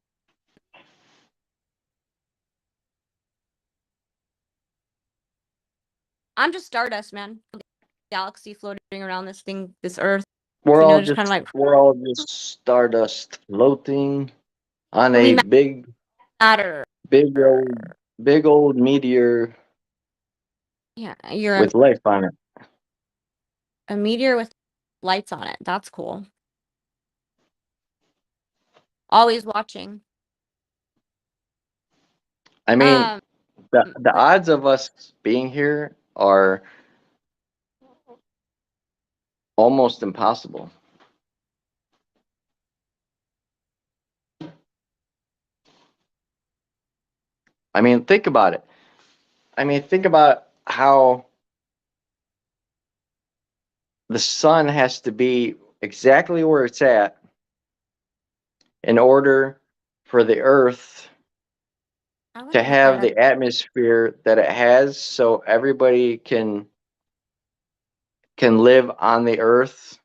I'm just stardust, man. Galaxy floating around this thing, this Earth. We're all just kind of like we're all just stardust floating on We a matter. big old meteor Yeah, you're with life on it. a meteor with lights on it. That's cool. Always watching. I mean, Um, the odds of us being here are almost impossible. I mean, think about it. I mean, think about how the sun has to be exactly where it's at in order for the earth I would to look have that up. the atmosphere that it has so everybody can live on the earth.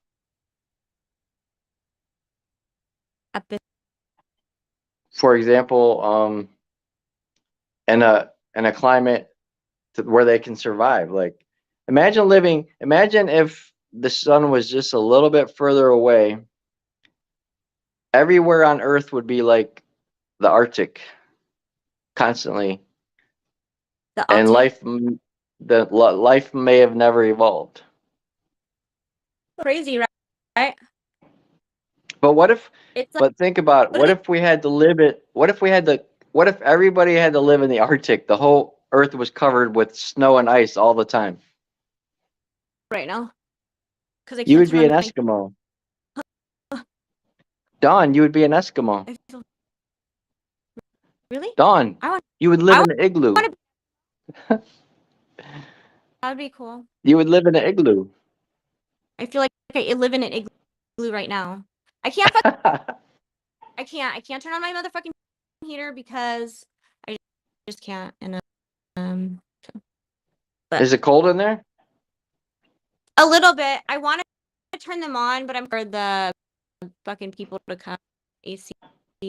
At this For example, in a climate where they can survive. Like, imagine if the sun was just a little bit further away. Everywhere on earth would be like the Arctic constantly, the and Arctic. life may have never evolved. Crazy, right? But what if? It's like, But think about it. What if we had to live it? What if we had to? What if everybody had to live in the Arctic? The whole Earth was covered with snow and ice all the time. right now because I You can't would turn be on an my. Eskimo. Dawn, you would be an Eskimo. I feel, really? Dawn, I want. you would live I in an igloo. want to. That would be cool. You would live in an igloo. I feel like I live in an igloo right now. I can't. I can't. I can't turn on my motherfucking heater because I just can't. And but Is it cold in there? a little bit. I want to turn them on, but I'm for the fucking people to come. AC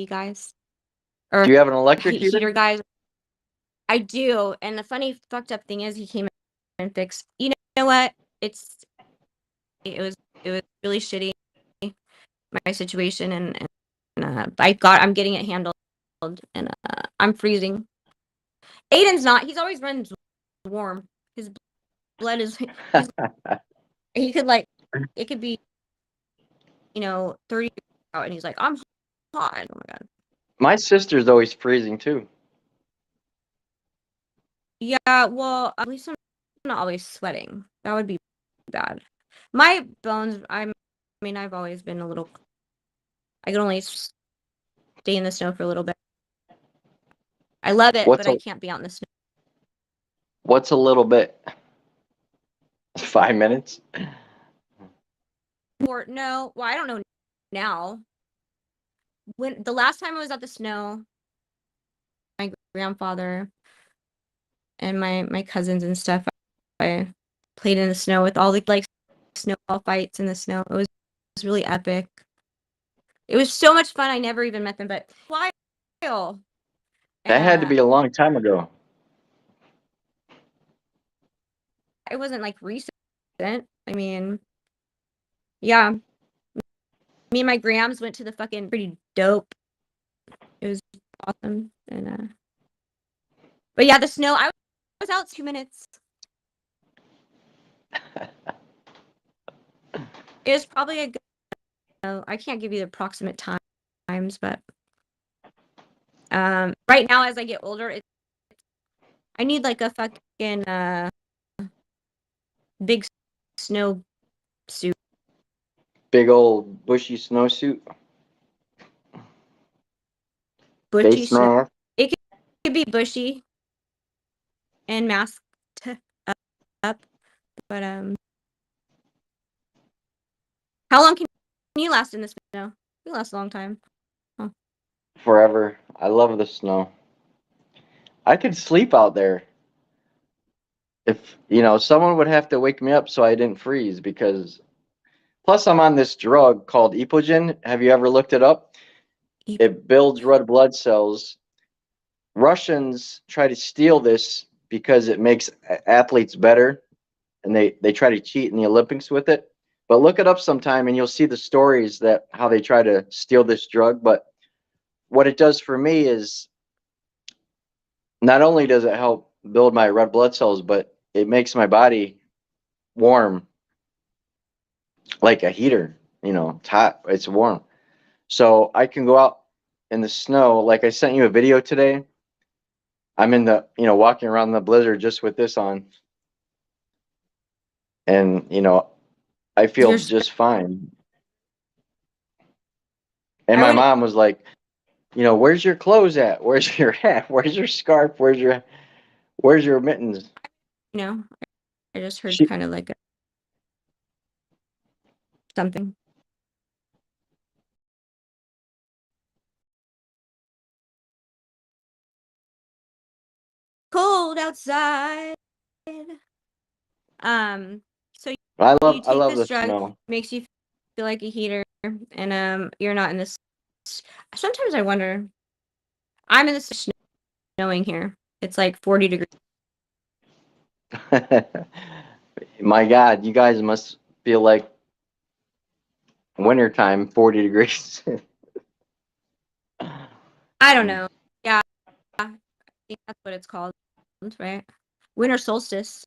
guys Do or you have an electric heater? heater guys. I do. And the funny fucked up thing is, he came and fixed. You know what? It was really shitty, my situation, and I'm getting it handled, and I'm freezing. Aiden's not. He's always runs warm. His blood is. He could like. It could be, 30 out, and he's like, I'm hot. Oh my god. My sister's always freezing too. Yeah. Well, at least I'm not always sweating. That would be bad. My bones. I mean, I've always been a little. I can only stay in the snow for a little bit. I love it, but I can't be out in the snow. What's a little bit? 5 minutes? Or no, well, I don't know now. When the last time I was at the snow, my grandfather and my cousins and stuff, I played in the snow with all the like snowball fights in the snow. It was really epic. It was so much fun. I never even met them, but while. That had to be a long time ago. It wasn't like recent. I mean, yeah. Me and my grams went to the fucking pretty dope. It was awesome. And but yeah, the snow, I was out 2 minutes. It was probably a good, I can't give you the approximate times, but right now as I get older, I need like a fucking big snow suit. Big old bushy snowsuit. Bushy Face snow. mask. It could be bushy and masked up, but how long can you last in the snow? You last a long time. Huh. Forever. I love the snow. I could sleep out there. If, someone would have to wake me up so I didn't freeze because plus I'm on this drug called Epogen. Have you ever looked it up? It builds red blood cells. Russians try to steal this because it makes athletes better, and they try to cheat in the Olympics with it. But look it up sometime and you'll see the stories that how they try to steal this drug. But what it does for me is not only does it help build my red blood cells, but it makes my body warm like a heater. It's hot, it's warm. So I can go out in the snow. Like I sent you a video today. I'm in the, walking around the blizzard just with this on. And, I feel You're just fine. And I my wouldn't, mom was like, where's your clothes at? Where's your hat? Where's your scarf? Where's your mittens? I just heard She, kind of like something. Cold outside. So I you take love this the drug, snow. makes you feel like a heater, and you're not in this. Sometimes I wonder. I'm in this snowing here. It's like 40 degrees. My God, you guys must feel like wintertime, 40 degrees. I don't know. Yeah, I think that's what it's called, right? Winter solstice.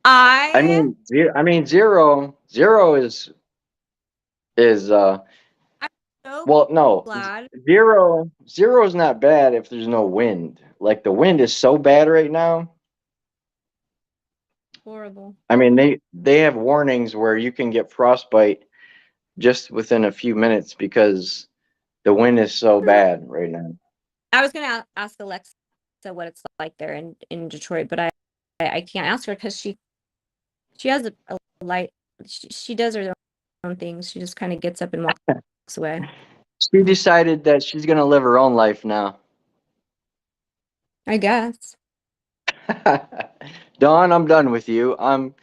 I mean, zero is I'm so well, no, glad. zero is not bad if there's no wind. Like the wind is so bad right now. Horrible. I mean, they have warnings where you can get frostbite just within a few minutes because the wind is so bad right now. I was gonna ask Alexa what it's like there in Detroit, but I can't ask her because she has a light. She does her own things. She just kind of gets up and walks away. She decided that she's gonna live her own life now. I guess. Dawn, I'm done with you. I'm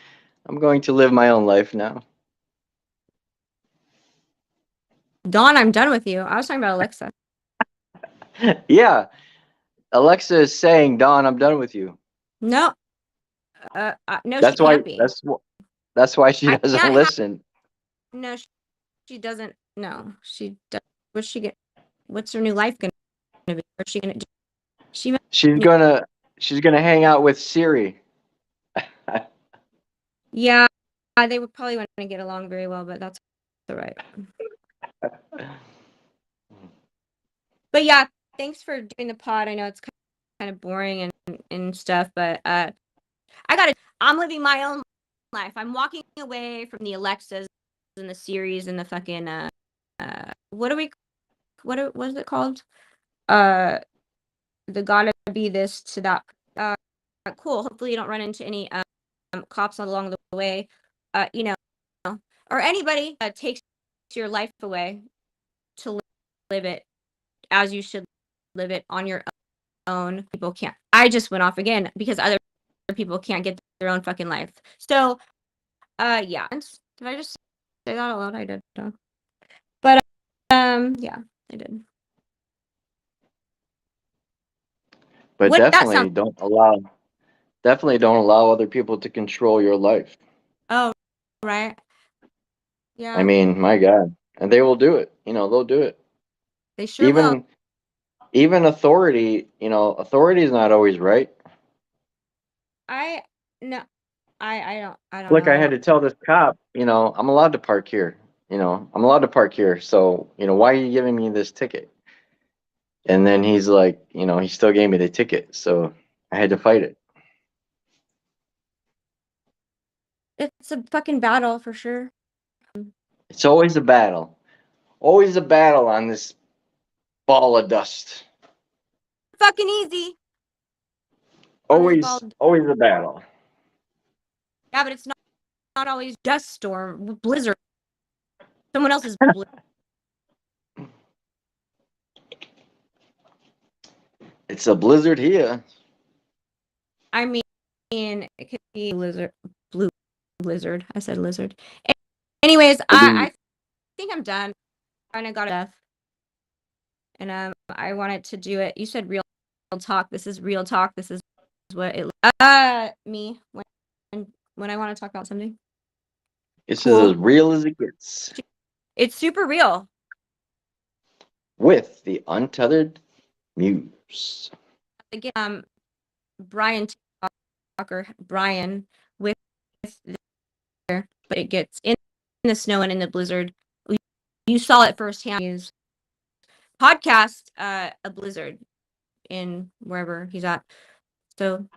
going to live my own life now. Dawn, I'm done with you. I was talking about Alexa. Yeah, Alexa is saying, Dawn, I'm done with you. No, no, she That's why can't be. that's why she I doesn't can't have. listen. No, she doesn't. No, she does. What's she get? What's her new life gonna be? What's she gonna do? She. She's gonna hang out with Siri. Yeah, they would probably want to get along very well, but that's all right. But yeah, thanks for doing the pod. I know it's kind of boring and stuff, but I'm living my own life. I'm walking away from the Alexas and the Siris and the fucking what is it called? The gotta be this to that. Cool. Hopefully you don't run into any cops along the way. Or anybody takes your life away to live it as you should live it on your own. People can't. I just went off again because other people can't get their own fucking life. So, yeah. Did I just say that out loud? I did. But yeah, I did. But What that sound? definitely don't allow other people to control your life. Oh, right. Yeah. I mean, my God. And they will do it. They'll do it. They sure will. Even authority, authority is not always right. No, I don't Look, know. I had to tell this cop, I'm allowed to park here. I'm allowed to park here. So, why are you giving me this ticket? And then he's like, he still gave me the ticket. So I had to fight it. It's a fucking battle for sure. It's always a battle. Always a battle on this ball of dust. Fucking easy. Always a battle. Yeah, but it's not always dust storm, blizzard. Someone else's blizzard. It's a blizzard here. I mean, it could be blue blizzard. I said lizard. Anyways, I think I'm done. Kind of got death, and I wanted to do it. You said real talk. This is real talk. This is what it. Me when I want to talk about something. This Cool. is as real as it gets. It's super real. With the Untethered Muse. Again, Brian with there, but it gets in the snow and in the blizzard. You saw it firsthand. Use podcast a blizzard in wherever he's at. So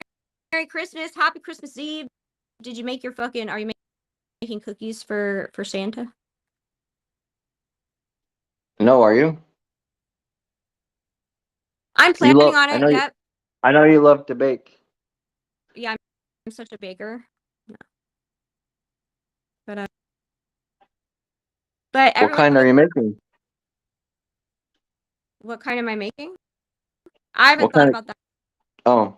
Merry Christmas, Happy Christmas Eve. Did you make your fucking? Are you making cookies for Santa? No, are you? I'm planning on it. Yep. I know you love to bake. Yeah, I'm such a baker. No. But what kind are you making? What kind am I making? I haven't thought about that. Oh.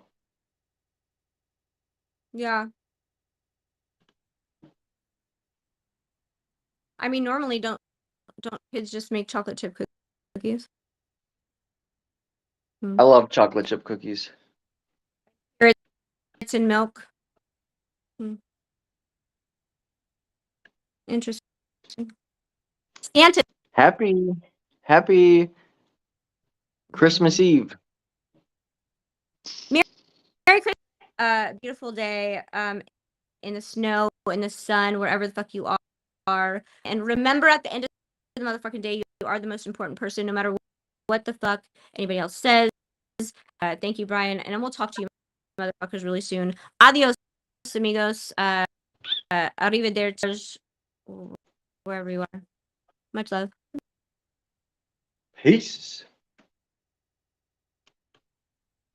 Yeah. I mean, normally don't kids just make chocolate chip cookies? I love chocolate chip cookies. It's in milk. Interesting. Santa. Happy Christmas Eve. Merry Christmas. Beautiful day. In the snow, in the sun, wherever the fuck you are. And remember, at the end of the motherfucking day, you are the most important person, no matter what the fuck anybody else says. Thank you, Brian, and we'll talk to you motherfuckers really soon. Adios, amigos. Arrivederci, wherever you are. Much love. Peace.